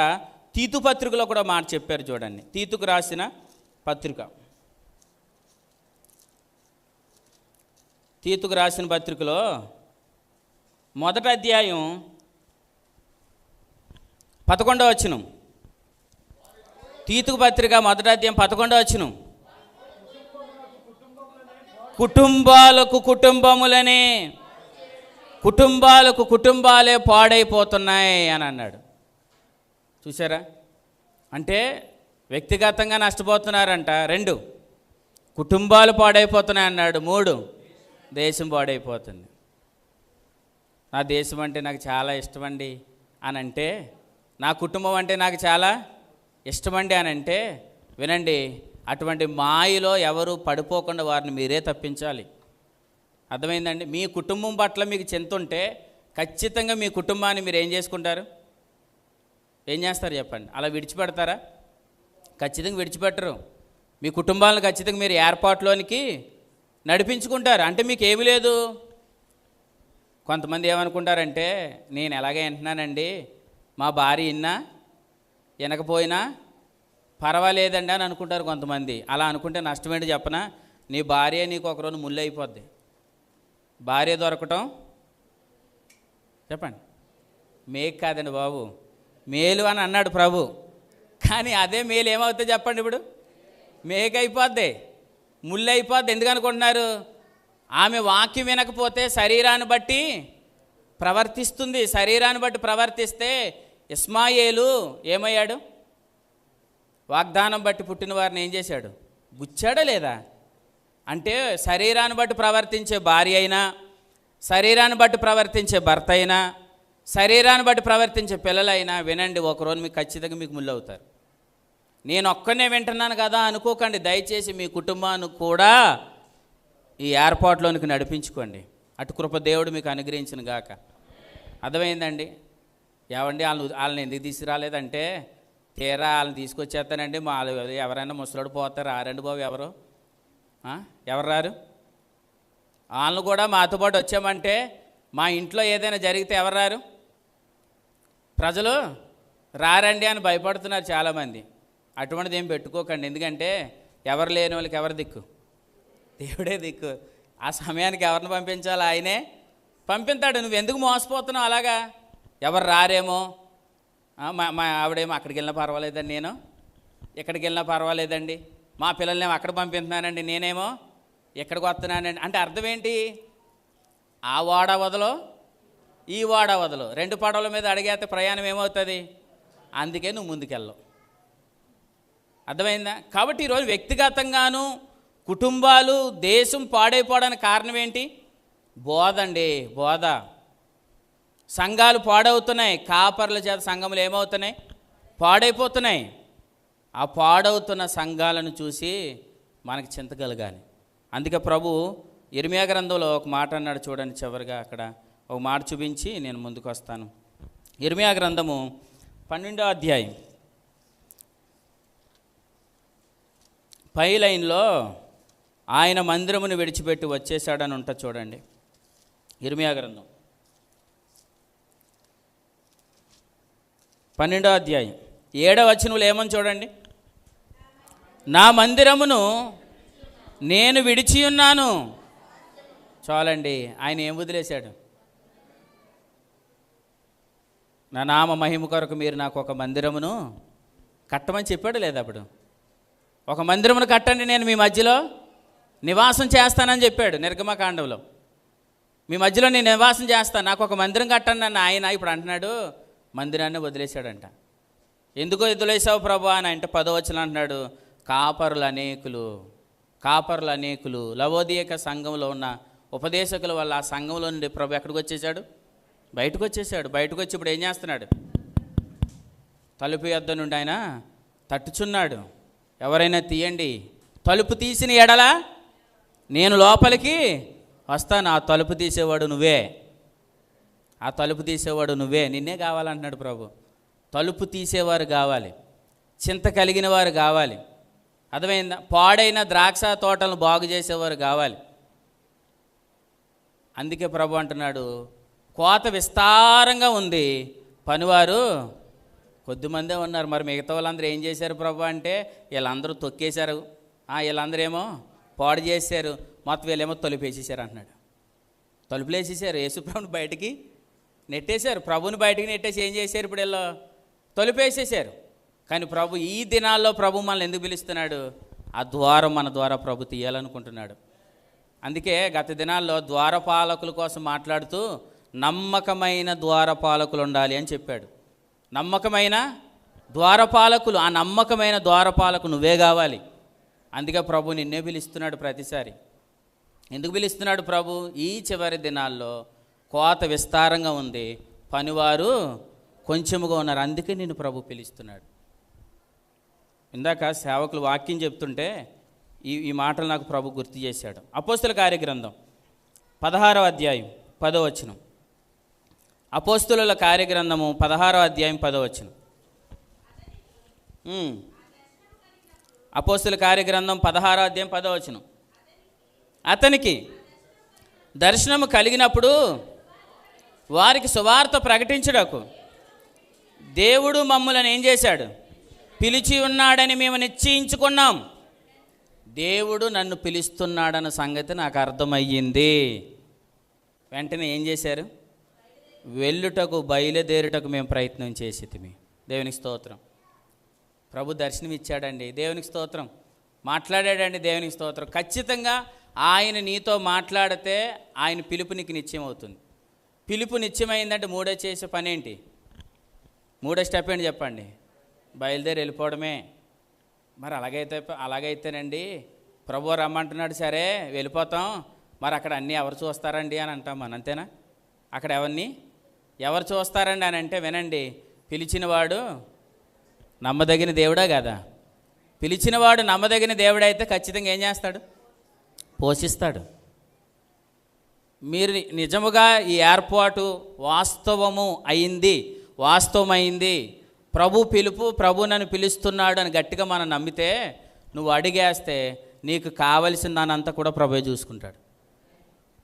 తీతు పత్రికలో కూడా మాట చెప్పారు చూడండి. తీతుకు రాసిన పత్రిక, తీతుకు రాసిన పత్రికలో 1వ అధ్యాయం 11వ వచనం. తీతుకు పత్రిక 1వ అధ్యాయం 11వ వచనం, కుటుంబాలే పాడైపోతున్నాయి అని అన్నాడు. చూసారా? అంటే వ్యక్తిగతంగా నష్టపోతున్నారంట. 2, కుటుంబాలు పాడైపోతున్నాయి అన్నాడు. 3, దేశం పాడైపోతుంది. నా దేశం అంటే నాకు చాలా ఇష్టమండి అని అంటే, నా కుటుంబం అంటే నాకు చాలా ఇష్టమండి అని అంటే, వినండి, అటువంటి మాయలో ఎవరు పడిపోకుండా వారిని మీరే తప్పించాలి. అర్థమైందండి? మీ కుటుంబం పట్ల మీకు చింత ఉంటే ఖచ్చితంగా మీ కుటుంబాన్ని మీరు ఏం చేసుకుంటారు? ఏం చేస్తారు చెప్పండి? అలా విడిచిపెడతారా? ఖచ్చితంగా విడిచిపెట్టరు. మీ కుటుంబాలను ఖచ్చితంగా మీరు ఏర్పాటులోనికి నడిపించుకుంటారు. అంటే మీకు ఏమీ లేదు. కొంతమంది ఏమనుకుంటారంటే, నేను ఎలాగే వింటున్నానండి, మా భార్య వినకపోయినా పర్వాలేదండి అని అనుకుంటారు కొంతమంది. అలా అనుకుంటే నష్టమేంటి చెప్పనా? నీ భార్య నీకు ఒకరోజు ముళ్ళు అయిపోద్ది. భార్య దొరకటం చెప్పండి మేలు కాదండి బాబు, మేలు అని అన్నాడు ప్రభు. కానీ అదే మేలు ఏమవుతుంది చెప్పండి? ఇప్పుడు మేక అయిపోద్ది, ముళ్ళు అయిపోద్ది. ఎందుకు అనుకుంటున్నారు? ఆమె వాక్యం వినకపోతే శరీరాన్ని బట్టి ప్రవర్తిస్తుంది. శరీరాన్ని బట్టి ప్రవర్తిస్తే ఇస్మాయేలు ఏమయ్యాడు? వాగ్దానం బట్టి పుట్టిన వారిని ఏం చేశాడు? గుచ్చాడా లేదా? అంటే శరీరాన్ని బట్టి ప్రవర్తించే భార్య అయినా, శరీరాన్ని బట్టి ప్రవర్తించే భర్త అయినా, శరీరాన్ని బట్టి ప్రవర్తించే పిల్లలైనా వినండి, ఒకరోజు మీకు ఖచ్చితంగా మీకు ముళ్ళు అవుతారు. నేను ఒక్కనే వింటున్నాను కదా అనుకోకండి. దయచేసి మీ కుటుంబాన్ని కూడా ఈ ఏర్పాటులోనికి నడిపించుకోండి. అటు కృప దేవుడు మీకు అనుగ్రహించిన గాక. అర్థమైందండి? ఏమండి వాళ్ళని ఎందుకు తీసుకురాలేదంటే, తీరా వాళ్ళని తీసుకొచ్చేస్తానండి, మా ఎవరైనా ముసలోడు పోతారు, ఆరండి బాబు ఎవరు రారు? వాళ్ళను కూడా మాతో పాటు వచ్చామంటే మా ఇంట్లో ఏదైనా జరిగితే ఎవరు రారు? ప్రజలు రారండి అని భయపడుతున్నారు చాలామంది. అటువంటిది ఏం పెట్టుకోకండి. ఎందుకంటే ఎవరు లేని వాళ్ళకి ఎవరు దిక్కు? దేవుడే దిక్కు. ఆ సమయానికి ఎవరిని పంపించాలి? ఆయనే పంపిస్తాడు. నువ్వు ఎందుకు మోసపోతున్నావు అలాగా? ఎవరు రారేమో, మా ఆవిడేమో అక్కడికి వెళ్ళినా పర్వాలేదండి, నేను ఎక్కడికి వెళ్ళినా పర్వాలేదండి, మా పిల్లల్నేమో అక్కడ పంపిస్తున్నానండి, నేనేమో ఎక్కడికి వస్తున్నానండి. అంటే అర్థం ఏంటి? ఆ వాడ వదలో ఈ వాడ వదలు, 2 పడవల మీద అడిగేస్తే ప్రయాణం ఏమవుతుంది? అందుకే నువ్వు ముందుకెళ్ళవు. అర్థమైందా? కాబట్టి ఈరోజు వ్యక్తిగతంగాను కుటుంబాలు, దేశం పాడైపోవడానికి కారణం ఏంటి? బోధ అండి, బోధ. సంఘాలు పాడవుతున్నాయి. కాపర్ల చేత సంఘములు ఏమవుతున్నాయి? పాడైపోతున్నాయి. ఆ పాడవుతున్న సంఘాలను చూసి మనకి చింత కలగాలి. అందుకే ప్రభు ఇర్మియా గ్రంథంలో ఒక మాట అన్నాడు చూడండి. చివరిగా అక్కడ ఒక మాట చూపించి నేను ముందుకు వస్తాను. ఇర్మియా గ్రంథము 12వ అధ్యాయం పై లైన్లో ఆయన మందిరమును విడిచిపెట్టి వచ్చేసాడని ఉంటుంది చూడండి. ఇర్మియా గ్రంథం 12వ అధ్యాయం 7వ వచనంలో ఏమని చూడండి. నా మందిరమును నేను విడిచి ఉన్నాను. చాలండి. ఆయన ఏం వదిలేశాడు? నా నామ మహిమ కొరకు మీరు నాకు ఒక మందిరమును కట్టమని చెప్పాడు లేదా? అప్పుడు ఒక మందిరమును కట్టండి, నేను మీ మధ్యలో నివాసం చేస్తానని చెప్పాడు నిర్గమకాండంలో. మీ మధ్యలో నేను నివాసం చేస్తాను, నాకు ఒక మందిరం కట్టండి అన్న ఆయన ఇప్పుడు అంటున్నాడు మందిరాన్ని వదిలేశాడంట. ఎందుకో వదిలేసావు ప్రభు అని అంటే 10వ వచనం అంటున్నాడు, కాపరులు అనేకులు లవోదియక సంఘంలో ఉన్న ఉపదేశకుల వల్ల ఆ సంఘంలో నుండి ప్రభు ఎక్కడికి వచ్చేసాడు? బయటకు వచ్చేసాడు. బయటకు వచ్చి ఇప్పుడు ఏం చేస్తున్నాడు? తలుపు యొద్ద నుండి ఆయన తట్టుచున్నాడు. ఎవరైనా తీయండి. తలుపు తీసిన ఎడల నేను లోపలికి వస్తాను. ఆ తలుపు తీసేవాడు నువ్వే. నిన్నే కావాలంటున్నాడు ప్రభు. తలుపు తీసేవారు కావాలి, చింత కలిగిన వారు కావాలి, అర్థమైందా? పాడైన ద్రాక్ష తోటలను బాగు చేసేవారు కావాలి. అందుకే ప్రభు అంటున్నాడు, కోత విస్తారంగా ఉంది, పనివారు కొద్దిమందే ఉన్నారు. మరి మిగతా వాళ్ళందరూ ఏం చేశారు ప్రభు అంటే, వీళ్ళందరూ తొక్కేశారు, వీళ్ళందరూ ఏమో పాడు చేశారు, మొత్తం వీళ్ళేమో తలుపేసేసారు అంటున్నాడు. తలుపులు వేసేసారు, యేసుప్రభుని బయటికి నెట్టేశారు. ప్రభుని బయటికి నెట్టేసి ఏం చేశారు? ఇప్పుడు వీళ్ళు తలుపేసేసారు. కానీ ప్రభు ఈ దినాల్లో ప్రభు మనల్ని ఎందుకు పిలుస్తున్నాడు? ఆ ద్వారం మన ద్వారా ప్రభు తీయాలనుకుంటున్నాడు. అందుకే గత దినాల్లో ద్వారపాలకుల కోసం మాట్లాడుతూ నమ్మకమైన ద్వారపాలకులు ఉండాలి అని చెప్పాడు. నమ్మకమైన ద్వారపాలకులు, ఆ నమ్మకమైన ద్వారపాలకు నువ్వే కావాలి. అందుకే ప్రభు నిన్నే పిలుస్తున్నాడు ప్రతిసారి. ఎందుకు పిలుస్తున్నాడు ప్రభు? ఈ చివరి దినాల్లో కోత విస్తారంగా ఉంది, పనివారు కొంచెముగా ఉన్నారు. అందుకే నిన్ను ప్రభు పిలుస్తున్నాడు. ఇందాక సేవకులు వాక్యం చెప్తుంటే ఈ మాటలు నాకు ప్రభు గుర్తు చేశాడు. అపోస్తుల కార్యగ్రంథం 16వ అధ్యాయం 10వ వచనం. అపోస్తుల కార్యగ్రంథము 16వ అధ్యాయం 10వ వచనం. అపోస్తుల కార్యగ్రంథం 16వ అధ్యాయం 10వ వచనం. అతనికి దర్శనము కలిగినప్పుడు వారికి సువార్త ప్రకటించుటకు దేవుడు మమ్ములను ఏం చేశాడు? పిలిచి ఉన్నాడని మేము నిశ్చయించుకున్నాం. దేవుడు నన్ను పిలుస్తున్నాడన్న సంగతి నాకు అర్థమయ్యింది. వెంటనే ఏం చేశారు? వెళ్ళుటకు బయలుదేరుటకు మేము ప్రయత్నం చేసితిమి. దేవునికి స్తోత్రం. ప్రభు దర్శనం ఇచ్చాడండి, దేవునికి స్తోత్రం. మాట్లాడాడండి, దేవునికి స్తోత్రం. ఖచ్చితంగా ఆయన నీతో మాట్లాడితే ఆయన పిలుపు నీకు నిశ్చయం అవుతుంది. పిలుపు నిశ్చయమైందంటే మూడో చేసే పని ఏంటి? మూడో స్టెప్ ఏంటి చెప్పండి? బయలుదేరి వెళ్ళిపోవడమే. మరి అలాగైతేనండి ప్రభు రమ్మంటున్నాడు, సరే వెళ్ళిపోతాం, మరి అక్కడ అన్నీ ఎవరు చూస్తారండి అని అంటాం మనం, అంతేనా? అక్కడ ఎవరు చూస్తారండి అని అంటే వినండి, పిలిచినవాడు నమ్మదగిన దేవుడా కదా? పిలిచినవాడు నమ్మదగిన దేవుడైతే ఖచ్చితంగా ఏం చేస్తాడు? పోషిస్తాడు. మీరు నిజముగా ఈ ఏర్పాటు వాస్తవమైంది, ప్రభు పిలుపు, ప్రభు నన్ను పిలుస్తున్నాడు అని గట్టిగా మనం నమ్మితే, నువ్వు అడిగేస్తే నీకు కావలసిన దానంతా కూడా ప్రభువే చూసుకుంటాడు.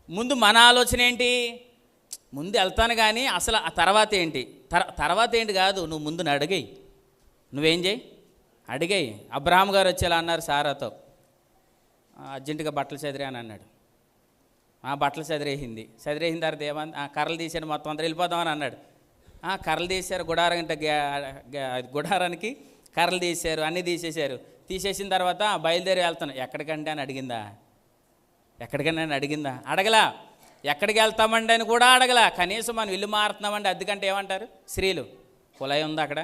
ముందు మన ఆలోచన ఏంటి? ముందు వెళ్తాను కానీ అసలు ఆ తర్వాత ఏంటి కాదు, నువ్వు ముందు అడిగేయి. నువ్వేం చేయి? అడిగేయి. అబ్రహాం గారు వచ్చేలా అన్నారు సారాతో, అర్జెంటుగా బట్టలు చదిరే అని అన్నాడు. బట్టలు చదిరేసింది తర్వాత ఏమన్నా కర్రలు తీసాడు, మొత్తం అందరూ వెళ్ళిపోదామని అన్నాడు. కర్రలు తీశారు, గుడారానికి కర్రలు తీశారు, అన్నీ తీసేసిన తర్వాత బయలుదేరి వెళ్తాను. ఎక్కడికంటే అని అడిగిందా? అడగలా. ఎక్కడికి వెళ్తామండి అని కూడా అడగలా. కనీసం మనం ఇల్లు మారుతున్నామండి అద్దెకంటే ఏమంటారు స్త్రీలు? కుళాయి ఉందా అక్కడ?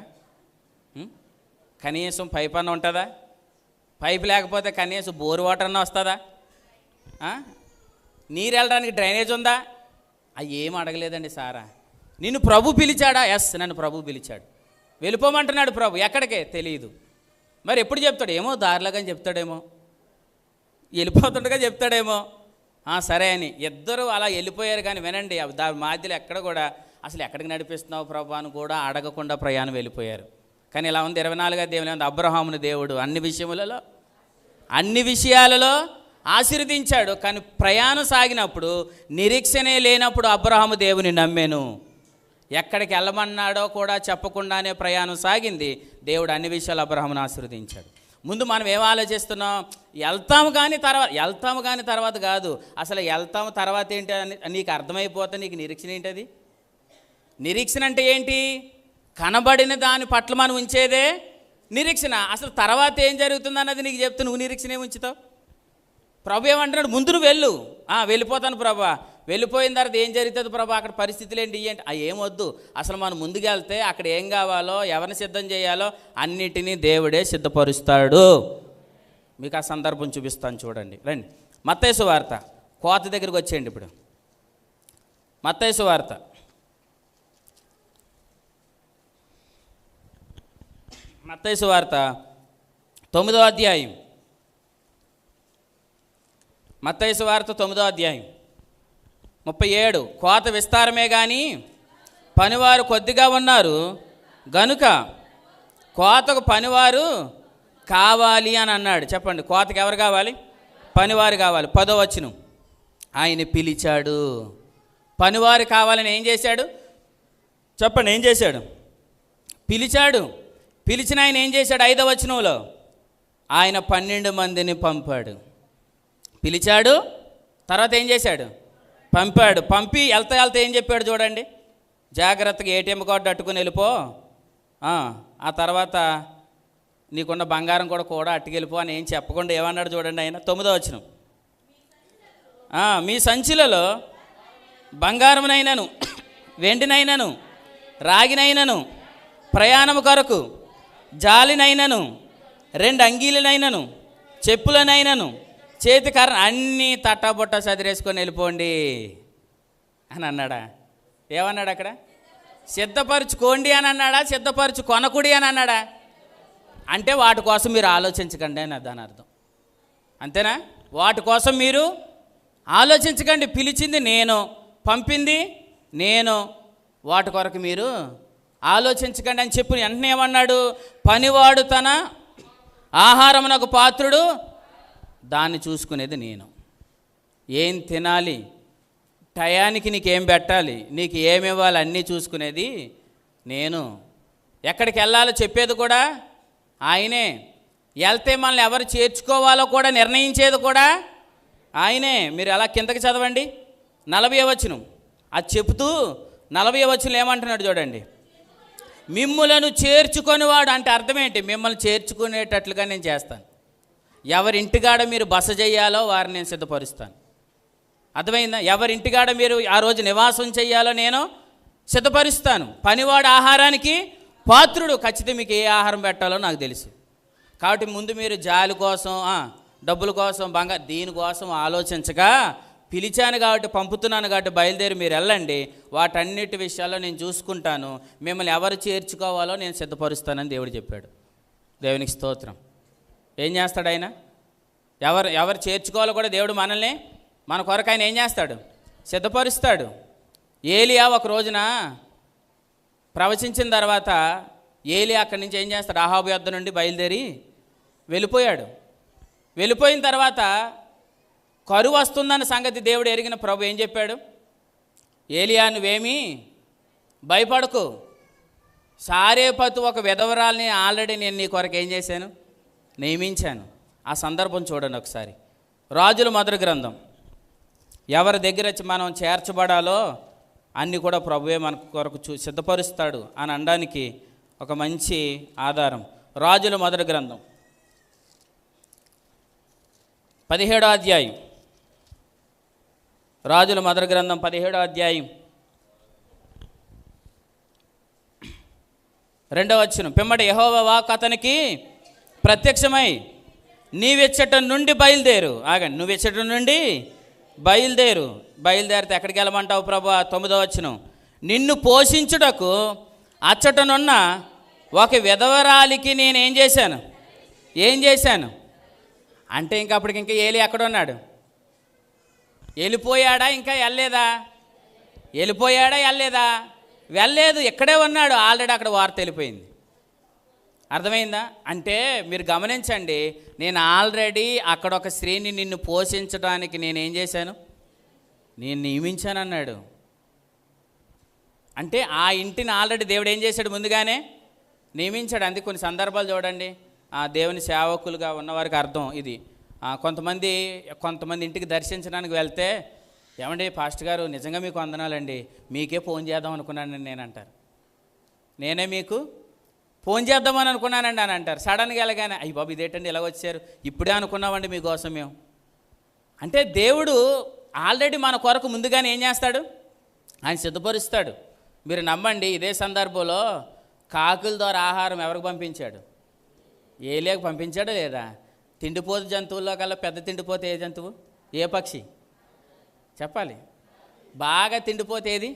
కనీసం పైప్ అన్న ఉంటుందా? పైపు లేకపోతే కనీసం బోర్ వాటర్ అన్న వస్తుందా? నీరు వెళ్ళడానికి డ్రైనేజ్ ఉందా? అవి ఏం అడగలేదండి సారా. నిన్ను ప్రభు పిలిచాడా? ఎస్, నన్ను ప్రభు పిలిచాడు. వెళ్ళిపోమంటున్నాడు ప్రభు. ఎక్కడికే తెలియదు. మరి ఎప్పుడు చెప్తాడు? ఏమో దారిలాగా చెప్తాడేమో, వెళ్ళిపోతుండగా చెప్తాడేమో. సరే అని ఇద్దరు అలా వెళ్ళిపోయారు. కానీ వినండి, దాని మధ్యలో ఎక్కడ కూడా అసలు ఎక్కడికి నడిపిస్తున్నావు ప్రభు అని కూడా అడగకుండా ప్రయాణం వెళ్ళిపోయారు. కానీ ఇలా ఉంది 24వ దేవుని అబ్రహాముని దేవుడు అన్ని విషయాలలో ఆశీర్వదించాడు. కానీ ప్రయాణం సాగినప్పుడు నిరీక్షణే లేనప్పుడు అబ్రహాము దేవుని నమ్మాను. ఎక్కడికి వెళ్ళమన్నాడో కూడా చెప్పకుండానే ప్రయాణం సాగింది. దేవుడు అన్ని విషయాలు అబ్రహామును ఆశీర్వదించాడు. ముందు మనం ఏం ఆలోచిస్తున్నాం? వెళ్తాము కానీ తర్వాత కాదు. అసలు వెళ్తాము తర్వాత ఏంటి అని నీకు అర్థమైపోతే నీకు నిరీక్షణ ఏంటది? నిరీక్షణ అంటే ఏంటి? కనబడిన దాని పట్ల మనం ఉంచేదే నిరీక్షణ. అసలు తర్వాత ఏం జరుగుతుంది అన్నది నీకు చెప్తే నువ్వు నిరీక్షణ ఏమి ఉంచుతావు? ప్రభు ఏమంటున్నాడు? ముందు నువ్వు వెళ్ళు. వెళ్ళిపోతాను ప్రభా. వెళ్ళిపోయిన తర్వాత ఏం జరుగుతుంది ప్రభా? అక్కడ పరిస్థితులు ఏంటి ఏంటి ఏమొద్దు. అసలు మనం ముందుకు వెళ్తే అక్కడ ఏం కావాలో, ఎవరిని సిద్ధం చేయాలో అన్నిటినీ దేవుడే సిద్ధపరుస్తాడు. మీకు ఆ సందర్భం చూపిస్తాను, చూడండి. రండి, మత్తయి సువార్త కోత దగ్గరికి వచ్చేయండి. ఇప్పుడు మత్తయి సువార్త మత్తయి సువార్త 9వ అధ్యాయం. మత్తయి సువార్త 9వ అధ్యాయం 37. కోత విస్తారమే కానీ పనివారు కొద్దిగా ఉన్నారు గనుక కోతకు పనివారు కావాలి అని అన్నాడు. చెప్పండి, కోతకు ఎవరు కావాలి? పనివారు కావాలి. 10వ వచనం, ఆయన పిలిచాడు. పనివారు కావాలని ఏం చేశాడు? చెప్పండి, ఏం చేశాడు? పిలిచాడు. పిలిచిన ఆయన ఏం చేశాడు? 5వ వచనంలో ఆయన 12 మందిని పంపాడు. పిలిచాడు, తర్వాత ఏం చేశాడు? పంపాడు. పంపి వెళ్తా ఏం చెప్పాడు చూడండి. జాగ్రత్తగా ఏటీఎం కార్డు అట్టుకుని వెళ్ళిపో, ఆ తర్వాత నీకున్న బంగారం కూడా అట్టుకెళ్ళిపో అని ఏం చెప్పకుండా ఏమన్నాడు చూడండి ఆయన. 9వ వచనం, మీ సంచులలో బంగారమునైనను వెండినైనను రాగినైనను ప్రయాణము కొరకు జాలినైనను 2 అంగీలనైనను చెప్పులనైనను చేతి కర్ర అన్నీ తట్టాబుట్ట సదిరేసుకొని వెళ్ళిపోండి అని అన్నాడా? ఏమన్నాడు అక్కడ? సిద్ధపరచుకోండి అని అన్నాడా? సిద్ధపరచు కొనకుడి అని అన్నాడా? అంటే వాటి కోసం మీరు ఆలోచించకండి అని దాని అర్థం. అంతేనా? వాటి కోసం మీరు ఆలోచించకండి. పిలిచింది నేను, పంపింది నేను, వాటి కొరకు మీరు ఆలోచించకండి అని చెప్పి వెంటనే ఏమన్నాడు? పనివాడు తన ఆహారమునకు పాత్రుడు, దాన్ని చూసుకునేది నేను. ఏం తినాలి, టయానికి నీకేం పెట్టాలి, నీకు ఏమి ఇవ్వాలి అన్నీ చూసుకునేది నేను. ఎక్కడికి వెళ్ళాలో చెప్పేది కూడా ఆయనే. వెళ్తే మనల్ని ఎవరు చేర్చుకోవాలో కూడా నిర్ణయించేది కూడా ఆయనే. మీరు అలా కిందకి చదవండి, 40వ వచనం. అది చెబుతూ 40వ వచనం ఏమంటున్నాడు చూడండి. మిమ్ములను చేర్చుకొనివాడు అంటే అర్థం ఏంటి? మిమ్మల్ని చేర్చుకునేటట్లుగా నేను చేస్తాను. ఎవరింటికాడ మీరు బస చేయాలో వారిని నేను సిద్ధపరుస్తాను. అర్థమైందా? ఎవరింటికాడ మీరు ఆ రోజు నివాసం చేయాలో నేను సిద్ధపరుస్తాను. పనివాడు ఆహారానికి పాత్రుడు. ఖచ్చితంగా మీకు ఏ ఆహారం పెట్టాలో నాకు తెలుసు. కాబట్టి ముందు మీరు జాలి కోసం, డబ్బుల కోసం, దీనికోసం ఆలోచించగా పిలిచాను కాబట్టి, పంపుతున్నాను కాబట్టి బయలుదేరి మీరు వెళ్ళండి. వాటన్నిటి విషయాల్లో నేను చూసుకుంటాను. మిమ్మల్ని ఎవరు చేర్చుకోవాలో నేను సిద్ధపరుస్తానని దేవుడు చెప్పాడు. దేవునికి స్తోత్రం. ఏం చేస్తాడు ఆయన? ఎవరు చేర్చుకోవాలో కూడా దేవుడు మనల్ని, మన కొరకు ఆయన ఏం చేస్తాడు? సిద్ధపరుస్తాడు. ఏలియా ఒక రోజున ప్రవచించిన తర్వాత ఏలియా అక్కడి నుంచి ఏం చేస్తాడు? అహాబు యొద్ద నుండి బయలుదేరి వెళ్ళిపోయాడు. వెళ్ళిపోయిన తర్వాత కరువు వస్తుందన్న సంగతి దేవుడు ఎరిగిన ప్రభు ఏం చెప్పాడు? ఏలియా నువ్వేమీ భయపడకు, సారేపతు ఒక విధవరాల్ని ఆల్రెడీ నేను నీ కొరకు ఏం చేశాను? నియమించాను. ఆ సందర్భం చూడండి ఒకసారి. రాజుల మొదటి గ్రంథం. ఎవరి దగ్గర మనం చేర్చబడాలో అన్నీ కూడా ప్రభువే మన కొరకు సిద్ధపరుస్తాడు అని అనడానికి ఒక మంచి ఆధారం. రాజుల మొదటి గ్రంథం 17వ అధ్యాయం. రాజుల మొదటి గ్రంథం 17వ అధ్యాయం 2వ వచనం. పిమ్మట యెహోవా వాక్కు అతనికి ప్రత్యక్షమై నీవెచ్చట నుండి బయలుదేరు. ఆగండి, నువ్వెచ్చట నుండి బయలుదేరితే ఎక్కడికి వెళ్ళమంటావు ప్రభా? 9వ వచనం. నిన్ను పోషించుటకు అచ్చటనున్న ఒక విధవరాలికి నేను ఏం చేశాను అంటే ఇంకా అప్పటికి ఏలి ఎక్కడ ఉన్నాడు? వెళ్ళిపోయాడా? ఇంకా వెళ్ళలేదా? వెళ్ళలేదు, ఇక్కడే ఉన్నాడు. ఆల్రెడీ అక్కడ వార్త వెళ్ళిపోయింది. అర్థమైందా? అంటే మీరు గమనించండి, నేను ఆల్రెడీ అక్కడ ఒక స్త్రీని నిన్ను పోషించడానికి నేనేం చేశాను? నేను నియమించాను అన్నాడు. అంటే ఆ ఇంటిని ఆల్రెడీ దేవుడు ఏం చేశాడు? ముందుగానే నియమించాడు. అందుకే కొన్ని సందర్భాలు చూడండి, దేవుని సేవకులుగా ఉన్నవారికి అర్థం ఇది. కొంతమంది ఇంటికి దర్శించడానికి వెళ్తే, ఏమండి పాస్టర్ గారు నిజంగా మీకు వందనాలండి, మీకే ఫోన్ చేద్దాం అనుకున్నానండి నేను అంటారు. నేనే మీకు ఫోన్ చేద్దామని అనుకున్నానండి అని అంటారు. సడన్గా వెళ్ళగానే అయ్యి బాబు ఇదేంటండి ఇలా వచ్చారు, ఇప్పుడే అనుకున్నామండి మీకోసం మేము. అంటే దేవుడు ఆల్రెడీ మన కొరకు ముందుగానే ఏం చేస్తాడు, ఆయన సిద్ధపరుస్తాడు. మీరు నమ్మండి, ఇదే సందర్భంలో కాకుల ద్వారా ఆహారం ఎవరికి పంపించాడు? ఏలియాకు పంపించాడా లేదా? తిండిపోతు జంతువుల్లో కల్లా పెద్ద తిండిపోతే ఏ జంతువు, ఏ పక్షి చెప్పాలి? బాగా తిండిపోతే ఏది?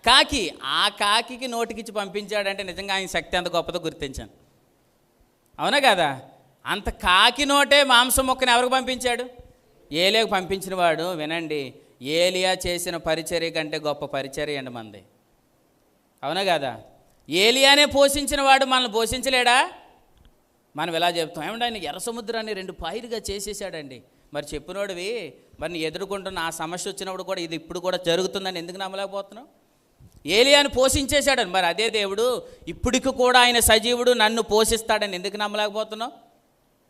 కాకి. ఆ కాకికి నోటికిచ్చి పంపించాడంటే నిజంగా ఆయన శక్తి ఎంత గొప్పదో గుర్తించాను. అవునా కదా? అంత కాకి నోటే మాంసం మొక్కని ఎవరికి పంపించాడు? ఏలియాకు పంపించిన వాడు. వినండి, ఏలియా చేసిన పరిచర్య కంటే గొప్ప పరిచర్య అండి మనది. అవునా కదా? ఏలియానే పోషించిన వాడు మనల్ని పోషించలేడా? మనం ఎలా చెప్తాం, ఏమంటే ఆయన ఎర్ర సముద్రాన్ని 2 పాయలుగా చేసేసాడండి. మరి చెప్పినోడివి, మరి నీ ఎదుర్కొంటున్న ఆ సమస్య వచ్చినప్పుడు కూడా ఇది ఇప్పుడు కూడా జరుగుతుందని ఎందుకు నమ్మలేకపోతున్నావు? ఏలియాను పోషించేశాడని. మరి అదే దేవుడు ఇప్పటికి కూడా ఆయన సజీవుడు, నన్ను పోషిస్తాడని ఎందుకు నమ్మలేకపోతున్నావు?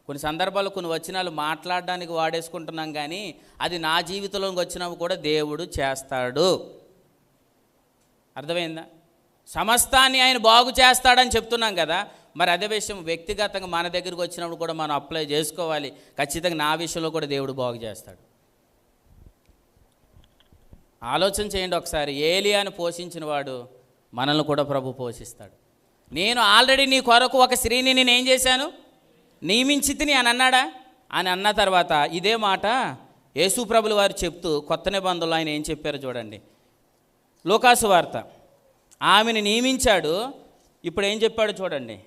కొన్ని సందర్భాల్లో కొన్ని వచనాలు మాట్లాడడానికి వాడేసుకుంటున్నాం, కానీ అది నా జీవితంలోకి వచ్చినప్పుడు కూడా దేవుడు చేస్తాడు. అర్థమైందా? సమస్తాన్ని ఆయన బాగు చేస్తాడని చెప్తున్నాం కదా. మరి అదే విషయం వ్యక్తిగతంగా మన దగ్గరికి వచ్చినప్పుడు కూడా మనం అప్లై చేసుకోవాలి. ఖచ్చితంగా నా విషయంలో కూడా దేవుడు బాగు చేస్తాడు. ఆలోచన చేయండి ఒకసారి. ఏలియాను పోషించిన వాడు మనల్ని కూడా ప్రభు పోషిస్తాడు. నేను ఆల్రెడీ నీ కొరకు ఒక స్త్రీని నేను ఏం చేశాను, నియమించితిని అని అన్నాడా? అని అన్న తర్వాత ఇదే మాట యేసు ప్రభుల వారు చెప్తూ కొత్త నిబంధనలో ఆయన ఏం చెప్పారో చూడండి. లూకాసు వార్త, ఆమెను నియమించాడు. ఇప్పుడు ఏం చెప్పాడు చూడండి.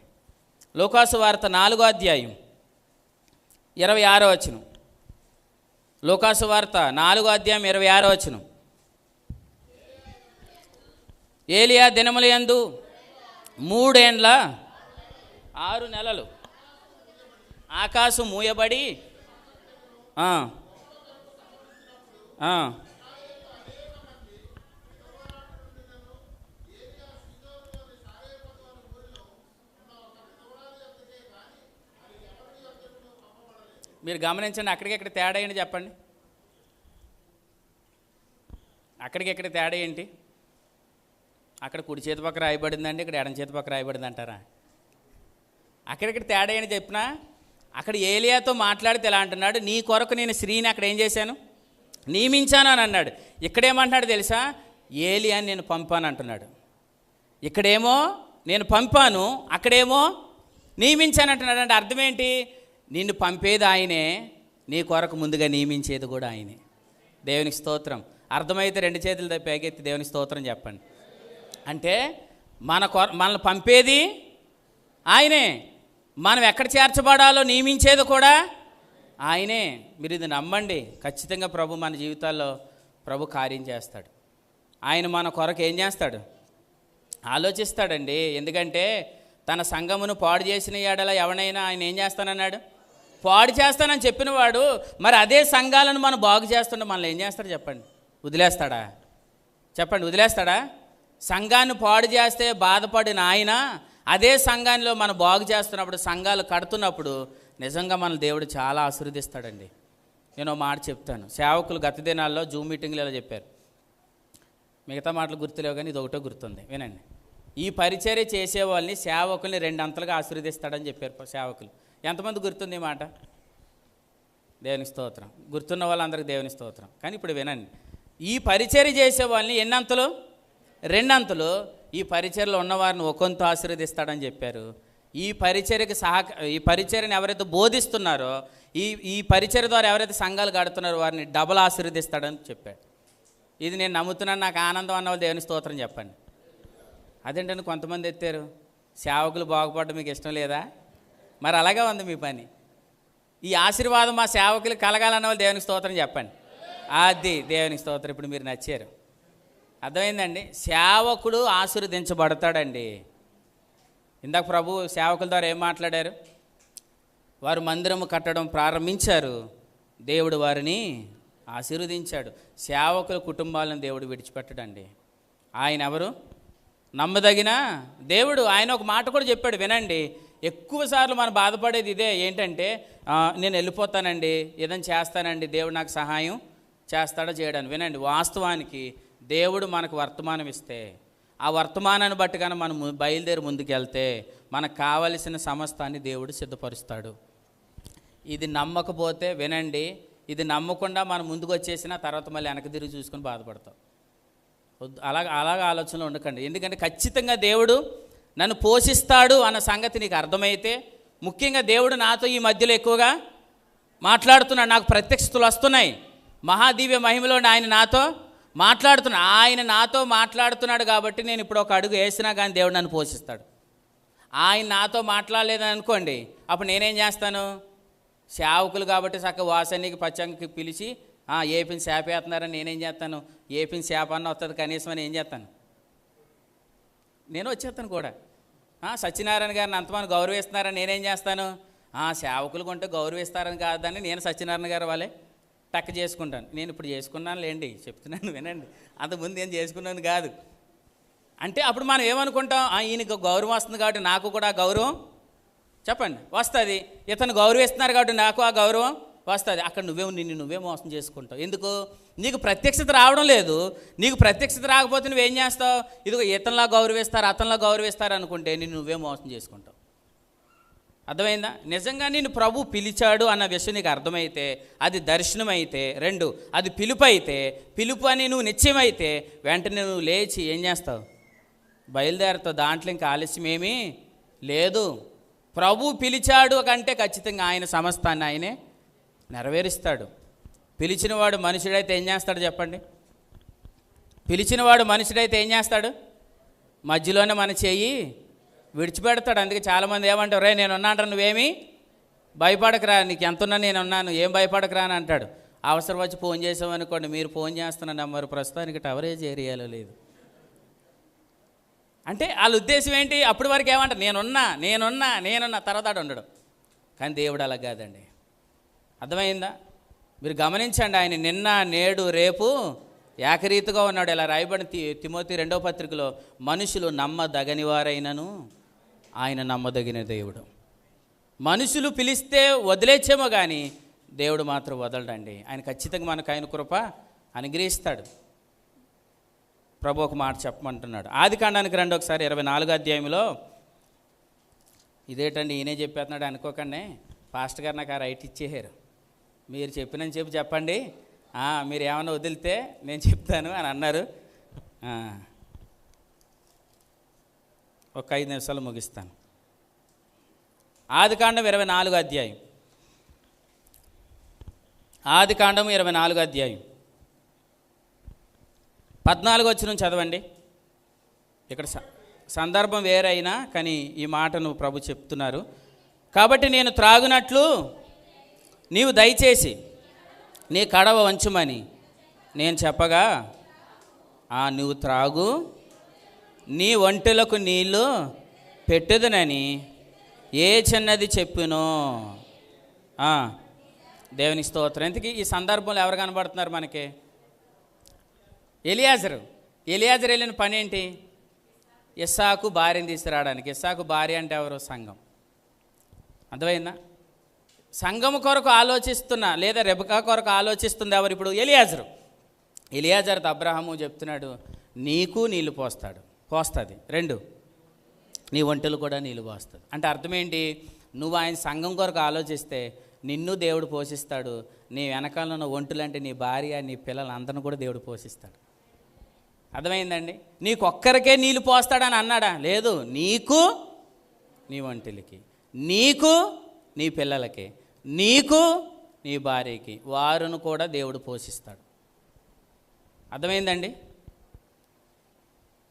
లూకాసు వార్త 4వ అధ్యాయం 26వ వచనం. లూకాసు వార్త 4వ అధ్యాయం 26వ వచనం. ఏలియా దినములయందు 3 ఏండ్ల 6 నెలలు ఆకాశం మూయబడి మీరు గమనించండి. అక్కడికి తేడా ఏంటి చెప్పండి? అక్కడికి తేడా ఏంటి? అక్కడ కుడి చేతి పక్క రాయబడిందండి, ఇక్కడ ఎడం చేతి పక్క రాయబడింది అంటారా? అక్కడికి తేడా ఏంటి చెప్పినా, అక్కడ ఏలియాతో మాట్లాడితే ఎలా అంటున్నాడు, నీ కొరకు నేను స్త్రీని అక్కడ ఏం చేశాను, నియమించాను అని అన్నాడు. ఇక్కడేమంటున్నాడు తెలుసా, ఏలియాని నేను పంపాను అంటున్నాడు. ఇక్కడేమో నేను పంపాను, అక్కడేమో నియమించాను అంటున్నాడు. అంటే అర్థం ఏంటి? నిన్ను పంపేది ఆయనే, నీ కొరకు ముందుగా నియమించేది కూడా ఆయనే. దేవునికి స్తోత్రం. అర్థమైతే 2 చేతులు పైకెత్తి దేవునికి స్తోత్రం చెప్పండి. అంటే మనల్ని పంపేది ఆయనే, మనం ఎక్కడ చేర్చబడాలో నియమించేది కూడా ఆయనే. మీరు ఇది నమ్మండి, ఖచ్చితంగా ప్రభు మన జీవితాల్లో ప్రభు కార్యం చేస్తాడు. ఆయన మన కొరకు ఏం చేస్తాడు, ఆలోచిస్తాడండి. ఎందుకంటే తన సంఘమును పాడు చేసిన ఎడల ఎవడైనా ఆయన ఏం చేస్తానన్నాడు, పాడు చేస్తానని చెప్పినవాడు. మరి అదే సంఘాలను మనం బాగు చేస్తుంటే మనల్ని ఏం చేస్తాడు చెప్పండి? వదిలేస్తాడా? చెప్పండి, వదిలేస్తాడా? సంఘాన్ని పాడు చేస్తే బాధపడిన ఆయన అదే సంఘాన్ని మనం బాగు చేస్తున్నప్పుడు, సంఘాలు కడుతున్నప్పుడు నిజంగా మన దేవుడు చాలా ఆశీర్వదిస్తాడండి. నేను మాట చెప్తాను. సేవకులు గత దినాల్లో జూమ్ మీటింగ్లో ఇలా చెప్పారు. మిగతా మాటలు గుర్తులేవు కానీ ఇది ఒకటో గుర్తుంది, వినండి. ఈ పరిచర్య చేసే వాళ్ళని సేవకుల్ని 2 అంతలుగా ఆశీర్వదిస్తాడని చెప్పారు సేవకులు. ఎంతమంది గుర్తుంది ఈ మాట? దేవునికి స్తోత్రం. గుర్తున్న వాళ్ళందరికీ దేవునికి స్తోత్రం. కానీ ఇప్పుడు వినండి, ఈ పరిచర్య చేసే వాళ్ళని ఎన్ని అంతలు? 2 అంతలు. ఈ పరిచర్యలో ఉన్నవారిని ఒకంత ఆశీర్వదిస్తాడని చెప్పారు. ఈ పరిచర్యని ఎవరైతే బోధిస్తున్నారో, ఈ పరిచర్య ద్వారా ఎవరైతే సంఘాలు కడుతున్నారో వారిని డబల్ ఆశీర్వదిస్తాడని చెప్పాడు. ఇది నేను నమ్ముతున్నాను, నాకు ఆనందం అన్న వాళ్ళు దేవుని స్తోత్రం చెప్పండి. అదేంటంటే కొంతమంది ఎత్తారు, సేవకులు బాగుపడడం మీకు ఇష్టం లేదా? మరి అలాగే ఉంది మీ పని. ఈ ఆశీర్వాదం మా సేవకులు కలగాలన్న వాళ్ళు దేవునికి స్తోత్రం చెప్పండి. అది దేవునికి స్తోత్రం. ఇప్పుడు మీరు నచ్చారు, అర్థమైందండి. సేవకుడు ఆశీర్వదించబడతాడండి. ఇందాక ప్రభు సేవకుల ద్వారా ఏం మాట్లాడారు? వారు మందిరము కట్టడం ప్రారంభించారు, దేవుడు వారిని ఆశీర్వదించాడు. సేవకుల కుటుంబాలను దేవుడు విడిచిపెట్టడండి. ఆయన ఎవరు? నమ్మదగిన దేవుడు. ఆయన ఒక మాట కూడా చెప్పాడు, వినండి. ఎక్కువసార్లు మనం బాధపడేది ఇదే, ఏంటంటే నేను వెళ్ళిపోతానండి, ఏదైనా చేస్తానండి, దేవుడు నాకు సహాయం చేస్తాడో చేయడానికి. వినండి, వాస్తవానికి దేవుడు మనకు వర్తమానం ఇస్తే ఆ వర్తమానాన్ని బట్టి కానీ మనం బయలుదేరి ముందుకెళ్తే మనకు కావలసిన సమస్తాన్ని దేవుడు సిద్ధపరుస్తాడు. ఇది నమ్మకపోతే వినండి, ఇది నమ్మకుండా మనం ముందుకు వచ్చేసిన తర్వాత మళ్ళీ వెనక్కి తిరిగి చూసుకొని బాధపడతాం. అలాగ ఆలోచనలో ఉండకండి. ఎందుకంటే ఖచ్చితంగా దేవుడు నన్ను పోషిస్తాడు అన్న సంగతి నీకు అర్థమైతే, ముఖ్యంగా దేవుడు నాతో ఈ మధ్యలో ఎక్కువగా మాట్లాడుతున్నాడు, నాకు ప్రత్యక్షతలు వస్తున్నాయి. మహాదివ్య మహిమలో ఆయన నాతో మాట్లాడుతున్నాడు. ఆయన నాతో మాట్లాడుతున్నాడు కాబట్టి నేను ఇప్పుడు ఒక అడుగు వేసినా కానీ దేవుడు నన్ను పోషిస్తాడు. ఆయన నాతో మాట్లాడలేదని అనుకోండి, అప్పుడు నేనేం చేస్తాను? సేవకులు కాబట్టి చక్క వాసనికి పచ్చంకి పిలిచి ఏపిని శాప వేస్తున్నారని నేనేం చేస్తాను? ఏపిని శాప అన్న వస్తుంది కనీసం అని ఏం చేస్తాను? నేను వచ్చేస్తాను కూడా. సత్యనారాయణ గారిని అంతమంది గౌరవిస్తున్నారని నేనేం చేస్తాను? సేవకులు కొంటే గౌరవిస్తారని కాదని నేను సత్యనారాయణ గారు వాళ్ళే టక్ చేసుకుంటాను. నేను ఇప్పుడు చేసుకున్నాను లేండి, చెప్తున్నాను వినండి, అంతకుముందు నేను చేసుకున్నాను కాదు. అంటే అప్పుడు మనం ఏమనుకుంటాం? ఈయనకు గౌరవం వస్తుంది కాబట్టి నాకు కూడా గౌరవం చెప్పండి వస్తుంది, ఇతను గౌరవిస్తున్నారు కాబట్టి నాకు ఆ గౌరవం వస్తుంది. అక్కడ నిన్ను నువ్వే మోసం చేసుకుంటావు. ఎందుకు? నీకు ప్రత్యక్షత రావడం లేదు. నీకు ప్రత్యక్షత రాకపోతే నువ్వేం చేస్తావు? ఇదిగో ఇతనిలా గౌరవిస్తారు, అతనిలా గౌరవిస్తారు అనుకుంటే నిన్ను నువ్వే మోసం చేసుకుంటావు. అర్థమైందా? నిజంగా నిన్ను ప్రభు పిలిచాడు అన్న విషయం నీకు అర్థమైతే, అది దర్శనం అయితే, 2 అది పిలుపు అయితే, పిలుపు అని నువ్వు నిశ్చయమైతే వెంటనే నువ్వు లేచి ఏం చేస్తావు? బయలుదేరుతావు. దాంట్లో ఇంకా ఆలస్యం ఏమీ లేదు. ప్రభు పిలిచాడు కంటే ఖచ్చితంగా ఆయన సమస్తాన్ని ఆయనే నెరవేరుస్తాడు. పిలిచినవాడు మనుషుడైతే ఏం చేస్తాడు చెప్పండి? పిలిచినవాడు మనుషుడైతే ఏం చేస్తాడు? మధ్యలోనే మన చెయ్యి విడిచిపెడతాడు. అందుకే చాలామంది ఏమంటారు, రే నేను ఉన్నాను, నువ్వేమీ భయపడకరా, నీకు ఎంతున్నా నేను ఉన్నాను, ఏం భయపడకరా అని అంటాడు. అవసరం వచ్చి ఫోన్ చేసామనుకోండి, మీరు ఫోన్ చేస్తున్న నెంబర్ ప్రస్తుతానికి కవరేజ్ ఏరియాలో లేదు అంటే వాళ్ళ ఉద్దేశం ఏంటి? అప్పటి వరకు ఏమంటారు? నేనున్నా తర్వాత ఉండడం. కానీ దేవుడు అలా కాదండి. అర్థమైందా? మీరు గమనించండి, ఆయన నిన్న నేడు రేపు ఏకరీతిగా ఉన్నాడు. ఇలా రాయబడిన తిమోతి 2వ పత్రికలో, మనుషులు నమ్మదగని వారైనను ఆయన నమ్మదగిన దేవుడు. మనుషులు పిలిస్తే వదిలేచ్చేమో కానీ దేవుడు మాత్రం వదలడండి. ఆయన ఖచ్చితంగా మనకు ఆయన కృప అనుగ్రహిస్తాడు. ప్రభు ఒక మాట చెప్పమంటున్నాడు. ఆదికాండానికి రండి ఒకసారి, 24వ అధ్యాయంలో. ఇదేంటండి ఈయనే చెప్పేస్తున్నాడు అనుకోకండి, పాస్టర్ గారు నాకు ఆ రైట్ ఇచ్చేసారు. మీరు చెప్పినని చెప్పండి, మీరు ఏమన్నా వదిలితే నేను చెప్తాను అని అన్నారు. ఒక 5 నిమిషాలు ముగిస్తాను. ఆదికాండం 24వ అధ్యాయం. ఆదికాండం 24వ అధ్యాయం 14 వచనం చదవండి. ఇక్కడ సందర్భం వేరైనా కానీ ఈ మాటను ప్రభు చెప్తున్నారు. కాబట్టి నేను త్రాగునట్లు నీవు దయచేసి నీ కడవ వంచుమని నేను చెప్పగా, నువ్వు త్రాగు, నీ ఒంటెలకు నీళ్ళు పెట్టుదనని ఏ చిన్నది చెప్పునో. దేవుని స్తోత్రం. ఎందుకు ఈ సందర్భంలో ఎవరు కనబడుతున్నారు మనకి? ఎలియాజరు వెళ్ళిన పని ఏంటి? ఇస్సాకు భార్యను తీసుకురావడానికి. ఇస్సాకు భార్య అంటే ఎవరు? సంఘం. అర్థమైందా? సంఘం కొరకు ఆలోచిస్తున్నా లేదా రెబెకా కొరకు ఆలోచిస్తుంది ఎవరు? ఇప్పుడు ఎలియాజరుతో అబ్రహాము చెప్తున్నాడు, నీకు నీళ్ళు పోస్తుంది, 2 నీ ఒంటెలు కూడా నీళ్ళు పోస్తుంది. అంటే అర్థం ఏంటి? నువ్వు ఆయన సంఘం కొరకు ఆలోచిస్తే నిన్ను దేవుడు పోషిస్తాడు. నీ వెనకాల ఉన్న ఒంటెలు అంటే నీ భార్య, నీ పిల్లలు అందరిని కూడా దేవుడు పోషిస్తాడు. అర్థమైందండి? నీకొక్కరికే నీళ్ళు పోస్తాడని అన్నాడా? లేదు, నీకు, నీ ఒంటెలకి, నీకు, నీ పిల్లలకి, నీకు, నీ భార్యకి, వారును కూడా దేవుడు పోషిస్తాడు. అర్థమైందండి?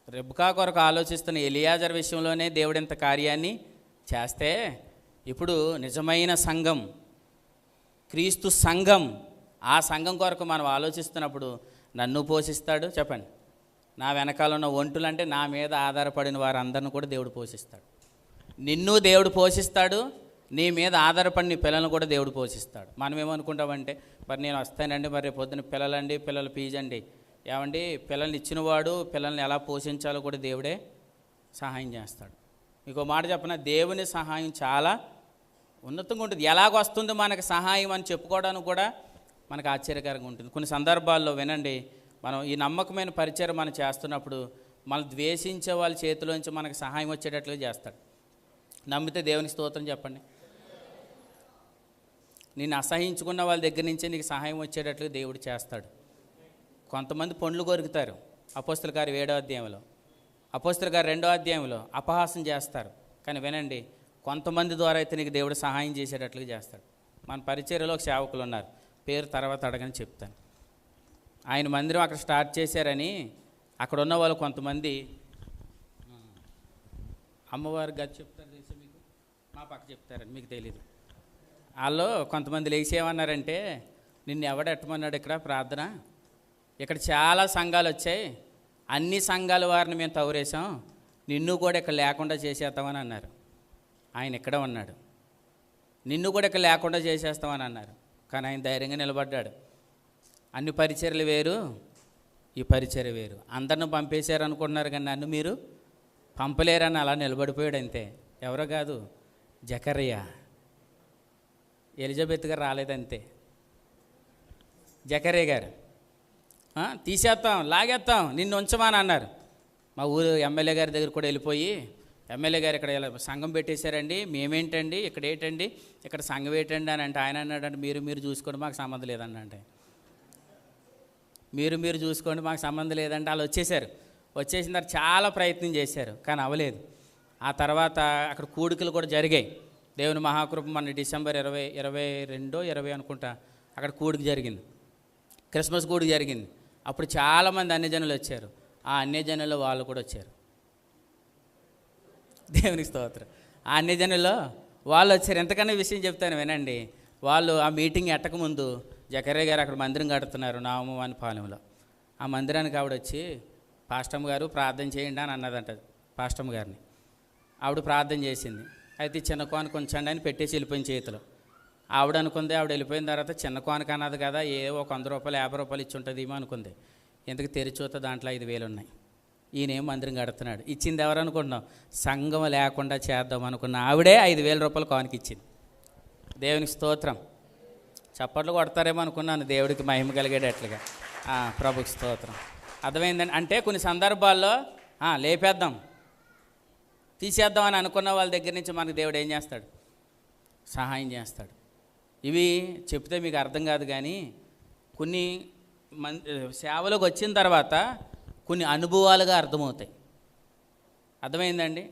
రెబెకా కొరకు ఆలోచిస్తున్న ఎలియాజర్ విషయంలోనే దేవుడు ఇంత కార్యాన్ని చేస్తే, ఇప్పుడు నిజమైన సంఘం, క్రీస్తు సంఘం, ఆ సంఘం కొరకు మనం ఆలోచిస్తున్నప్పుడు నన్ను పోషిస్తాడు. చెప్పండి, నా వెనకాల ఉన్న ఒంటులు అంటే నా మీద ఆధారపడిన వారందరిని కూడా దేవుడు పోషిస్తాడు. నిన్ను దేవుడు పోషిస్తాడు, నీ మీద ఆధారపడి నీ పిల్లలను కూడా దేవుడు పోషిస్తాడు. మనం ఏమనుకుంటామంటే, మరి నేను వస్తానండి, మరి రేపు పొద్దున పిల్లల ఫీజు అండి, ఏమండి పిల్లల్ని ఇచ్చినవాడు పిల్లల్ని ఎలా పోషించాలో కూడా దేవుడే సహాయం చేస్తాడు. మీకు మాట చెప్పిన దేవుని సహాయం చాలా ఉన్నతంగా ఉంటుంది. ఎలాగొస్తుంది మనకు సహాయం అని చెప్పుకోవడానికి కూడా మనకు ఆశ్చర్యకరంగా ఉంటుంది. కొన్ని సందర్భాల్లో వినండి, మనం ఈ నమ్మకమైన పరిచయం మనం చేస్తున్నప్పుడు మనం ద్వేషించే వాళ్ళ చేతిలోంచి మనకు సహాయం వచ్చేటట్లుగా చేస్తాడు. నమ్మితే దేవునికి స్తోత్రం చెప్పండి. నిన్ను అసహించుకున్న వాళ్ళ దగ్గర నుంచే నీకు సహాయం వచ్చేటట్లుగా దేవుడు చేస్తాడు. కొంతమంది పండ్లు కొరుకుతారు. అపోస్తలుల కార్యం 7వ అధ్యాయంలో, అపోస్తలుల కార్యం 2వ అధ్యాయంలో అపహాసం చేస్తారు. కానీ వినండి, కొంతమంది ద్వారా అయితే నీకు దేవుడు సహాయం చేసేటట్లుగా చేస్తాడు. మన పరిచర్యలో ఒక సేవకులు ఉన్నారు, పేరు తర్వాత అడగని చెప్తాను. ఆయన మందిరం అక్కడ స్టార్ట్ చేశారని అక్కడ ఉన్న వాళ్ళు కొంతమంది అమ్మవారి గది చెప్తారు తెలుసా మీకు, మా పక్క చెప్తారని మీకు తెలీదు. వాళ్ళు కొంతమంది లేచి ఏమన్నారంటే, నిన్ను ఎవడెట్టమన్నాడు ఇక్కడ ప్రార్థన, ఇక్కడ చాలా సంఘాలు వచ్చాయి, అన్ని సంఘాల వారిని మేము తవరేసాం, నిన్ను కూడా ఇక్కడ లేకుండా చేసేస్తామని అన్నారు. ఆయన ఇక్కడ ఉన్నాడు, నిన్ను కూడా ఇక్కడ లేకుండా చేసేస్తామని అన్నారు. కానీ ఆయన ధైర్యంగా నిలబడ్డాడు. అన్ని పరిచర్యలు వేరు, ఈ పరిచర్య వేరు. అందరిని పంపేశారు అనుకుంటున్నారు, కానీ నన్ను మీరు పంపలేరని అలా నిలబడిపోయాడు అంతే. ఎవరో కాదు, జకర్యా. ఎలిజబెత్ గారు రాలేదంతే, జకర్యా గారు. తీసేస్తాం, లాగేస్తాం, నిన్ను ఉంచమని అన్నారు. మా ఊరు ఎమ్మెల్యే గారి దగ్గర కూడా వెళ్ళిపోయి, ఎమ్మెల్యే గారు ఇక్కడ సంఘం పెట్టేశారండి, మేమేంటండి ఇక్కడ ఏంటండి, ఇక్కడ సంఘం ఏంటండి అని అంటే ఆయన అన్నాడంటే, మీరు చూసుకోండి మాకు సంబంధం లేదండి అంటే, మీరు చూసుకోండి మాకు సంబంధం లేదంటే వాళ్ళు వచ్చేసారు. వచ్చేసిన తర్వాత చాలా ప్రయత్నం చేశారు, కానీ అవ్వలేదు. ఆ తర్వాత అక్కడ కూడికలు కూడా జరిగాయి. దేవుని మహాకృప మన డిసెంబర్ 22 అనుకుంటా అక్కడ కూడిక జరిగింది, క్రిస్మస్ కూడిక జరిగింది. అప్పుడు చాలామంది అన్యజనులు వచ్చారు. ఆ అన్యజనుల్లో వాళ్ళు కూడా వచ్చారు. దేవునికి స్తోత్రం. ఆ అన్యజనుల్లో వాళ్ళు వచ్చారు. ఎంతకన్నా విషయం చెప్తాను వినండి. వాళ్ళు ఆ మీటింగ్ ఎట్టకముందు జకర్యా గారు అక్కడ మందిరం కడుతున్నారు నామవాని పాలెంలో. ఆ మందిరానికి ఆవిడ వచ్చి, పాస్టమ్ గారు ప్రార్థన చేయండి అని అన్నదంట పాస్టమ్ గారిని. ఆవిడ ప్రార్థన చేసింది. అయితే చిన్న కోనకు ఉంచండి అని పెట్టేసి వెళ్ళిపోయిన చేతిలో. ఆవిడ అనుకుంది, ఆవిడ వెళ్ళిపోయిన తర్వాత చిన్న కోనకు అన్నది కదా, ఒక 100 రూపాయలు 50 రూపాయలు ఇచ్చి ఉంటుంది ఏమో అనుకుంది. ఎందుకు తెరిచూత దాంట్లో 5,000 ఉన్నాయి. ఈయనేం మందిరం కడుతున్నాడు. ఇచ్చింది ఎవరు అనుకుంటున్నాం? సంఘం లేకుండా చేద్దాం అనుకున్న ఆవిడే 5,000 రూపాయలు కోనకి ఇచ్చింది. దేవునికి స్తోత్రం. చప్పట్లు కొడతారేమో అనుకున్నాను, దేవుడికి మహిమ కలిగేటట్లుగా. ప్రభుకి స్తోత్రం. అర్థమైందండి. అంటే కొన్ని సందర్భాల్లో లేపేద్దాం, తీసేద్దాం అని అనుకున్న వాళ్ళ దగ్గర నుంచి మనకు దేవుడు ఏం చేస్తాడు? సహాయం చేస్తాడు. ఇవి చెప్తే మీకు అర్థం కాదు, కానీ కొన్ని సేవలోకి వచ్చిన తర్వాత కొన్ని అనుభవాలుగా అర్థమవుతాయి. అర్థమైందండి.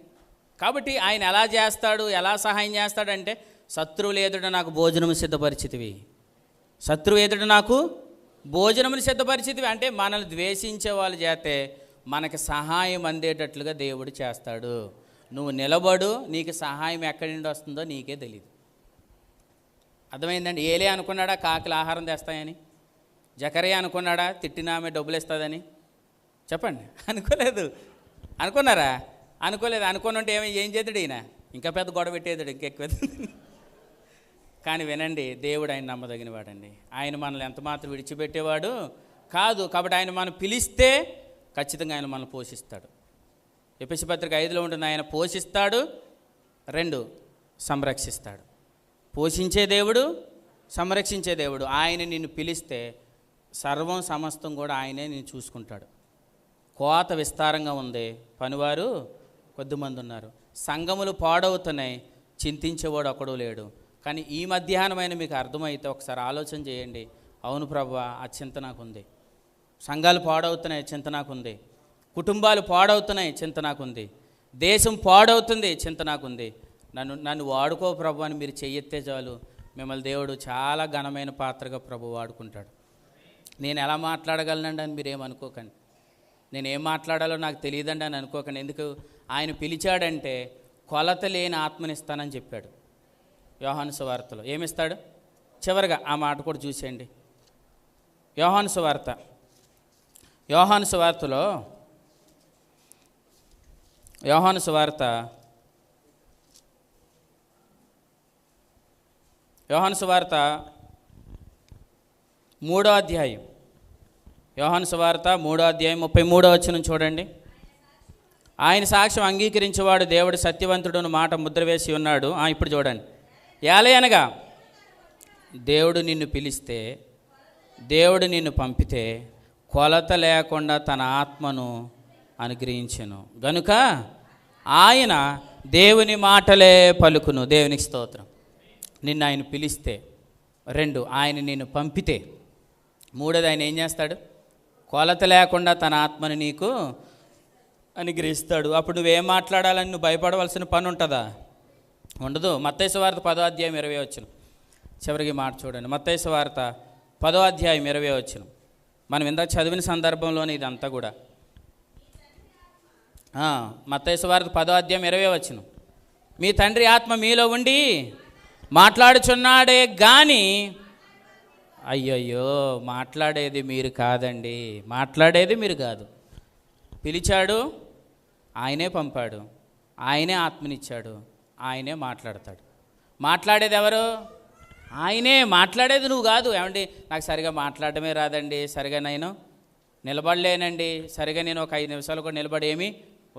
కాబట్టి ఆయన ఎలా చేస్తాడు, ఎలా సహాయం చేస్తాడంటే, శత్రువులు ఎదుట నాకు భోజనము సిద్ధపరిచితివి, శత్రువు ఎదుట నాకు భోజనములు సిద్ధపరిచితివి. అంటే మనల్ని ద్వేషించే వాళ్ళు చేస్తే మనకి సహాయం అందేటట్లుగా దేవుడు చేస్తాడు. నువ్వు నిలబడు, నీకు సహాయం ఎక్కడి నుండి వస్తుందో నీకే తెలియదు. అర్థమైందండి. ఏలే అనుకున్నాడా కాకులు ఆహారం తెస్తాయని? జకర్యా అనుకున్నాడా తిట్టినామే డబ్బులు ఇస్తుందని? చెప్పండి. అనుకోలేదు. అనుకున్నారా? అనుకోలేదు. అనుకున్నంటే ఏం చేద్దాడు ఈయన? ఇంకా పెద్ద గొడవ పెట్టేదాడు, ఇంకెక్కువ. కానీ వినండి, దేవుడు ఆయన నమ్మదగిన వాడండి. ఆయన మనల్ని ఎంత మాత్రం విడిచిపెట్టేవాడు కాదు. కాబట్టి ఆయన మనం పిలిస్తే ఖచ్చితంగా ఆయన మనల్ని పోషిస్తాడు. ఎఫెసీ పత్రిక 5లో ఉంటుంది, ఆయన పోషిస్తాడు, 2 సంరక్షిస్తాడు. పోషించే దేవుడు, సంరక్షించే దేవుడు. ఆయన నిన్ను పిలిస్తే సర్వం సమస్తం కూడా ఆయనే నేను చూసుకుంటాడు. కోత విస్తారంగా ఉంది, పనివారు కొద్దిమంది ఉన్నారు. సంఘములు పాడవుతున్నాయి, చింతించేవాడు ఒకడు లేడు. కానీ ఈ మధ్యాహ్నమైన మీకు అర్థమైతే ఒకసారి ఆలోచన చేయండి. అవును ప్రభువా, ఆ చింత నాకుంది. సంఘాలు పాడవుతున్నాయి, చింత నాకుంది. కుటుంబాలు పాడవుతున్నాయి, చింత నాకుంది. దేశం పాడవుతుంది, చింత నాకుంది. నన్ను వాడుకో ప్రభు అని మీరు చెయ్యెత్తే చాలు, మిమ్మల్ని దేవుడు చాలా ఘనమైన పాత్రగా ప్రభు వాడుకుంటాడు. నేను ఎలా మాట్లాడగలనండి అని మీరేమనుకోకండి. నేను ఏం మాట్లాడాలో నాకు తెలియదండి అని అనుకోకండి. ఎందుకు? ఆయన పిలిచాడంటే కొలత లేని ఆత్మనిస్తానని చెప్పాడు యోహాను సువార్తలో. ఏమిస్తాడు? చివరిగా ఆ మాట కూడా చూసేయండి. యోహాను సువార్త 3వ అధ్యాయం 33వ వచనం చూడండి. ఆయన సాక్ష్యం అంగీకరించేవాడు దేవుడు సత్యవంతుడును మాట ముద్ర వేసి ఉన్నాడు. ఇప్పుడు చూడండి, ఏలయనగా దేవుడు నిన్ను పిలిస్తే, దేవుడు నిన్ను పంపితే కొలత లేకుండా తన ఆత్మను అనుగ్రహించెను గనుక ఆయన దేవుని మాటలే పలుకును. దేవునికి స్తోత్రం. నిన్ను ఆయన పిలిస్తే, 2 ఆయన నిన్ను పంపితే, 3 ఆయన ఏం చేస్తాడు? కొలత లేకుండా తన ఆత్మను నీకు అనుగ్రహిస్తాడు. అప్పుడు నువ్వేం మాట్లాడాలని నువ్వు భయపడవలసిన పని ఉంటుందా? ఉండదు. మత్తయి సువార్త 10వ అధ్యాయం 20 వచనం చివరికి మాట చూడండి. మత్తయి సువార్త 10వ అధ్యాయం 20 వచనం. మనం ఇందాక చదివిన సందర్భంలోనే ఇదంతా కూడా. మత్తయి సువార్త 10వ అధ్యాయం 20 వచనం. మీ తండ్రి ఆత్మ మీలో ఉండి మాట్లాడుచున్నాడే గాని, అయ్యయ్యో మాట్లాడేది మీరు కాదండి, మాట్లాడేది మీరు కాదు. పిలిచాడు, ఆయనే పంపాడు, ఆయనే ఆత్మనిచ్చాడు, ఆయనే మాట్లాడతాడు. మాట్లాడేది ఎవరు? ఆయనే. మాట్లాడేది నువ్వు కాదు. ఏమండి నాకు సరిగా మాట్లాడటమే రాదండి, సరిగా నేను నిలబడలేనండి, సరిగా నేను ఒక 5 నిమిషాలు కూడా నిలబడి ఏమీ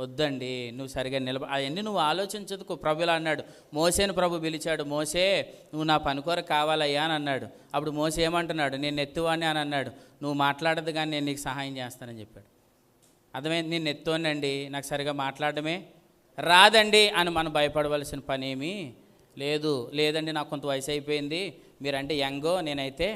వద్దండి, నువ్వు సరిగా అవన్నీ నువ్వు ఆలోచించదుకు. ప్రభు ఇలా అన్నాడు, మోసేను ప్రభు పిలిచాడు, మోసే నువ్వు నా పనికొర కావాలయ్యా అని అన్నాడు. అప్పుడు మోసే ఏమంటున్నాడు? నేను ఎత్తువాణ్ణి అని అన్నాడు. నువ్వు మాట్లాడదు కానీ నేను నీకు సహాయం చేస్తానని చెప్పాడు. అర్థమైంది? నేను ఎత్తువానండి, నాకు సరిగా మాట్లాడటమే రాదండి అని మనం భయపడవలసిన పని ఏమీ లేదు. లేదండి నాకు కొంత వయసు అయిపోయింది, మీరంటే యంగో, నేనైతే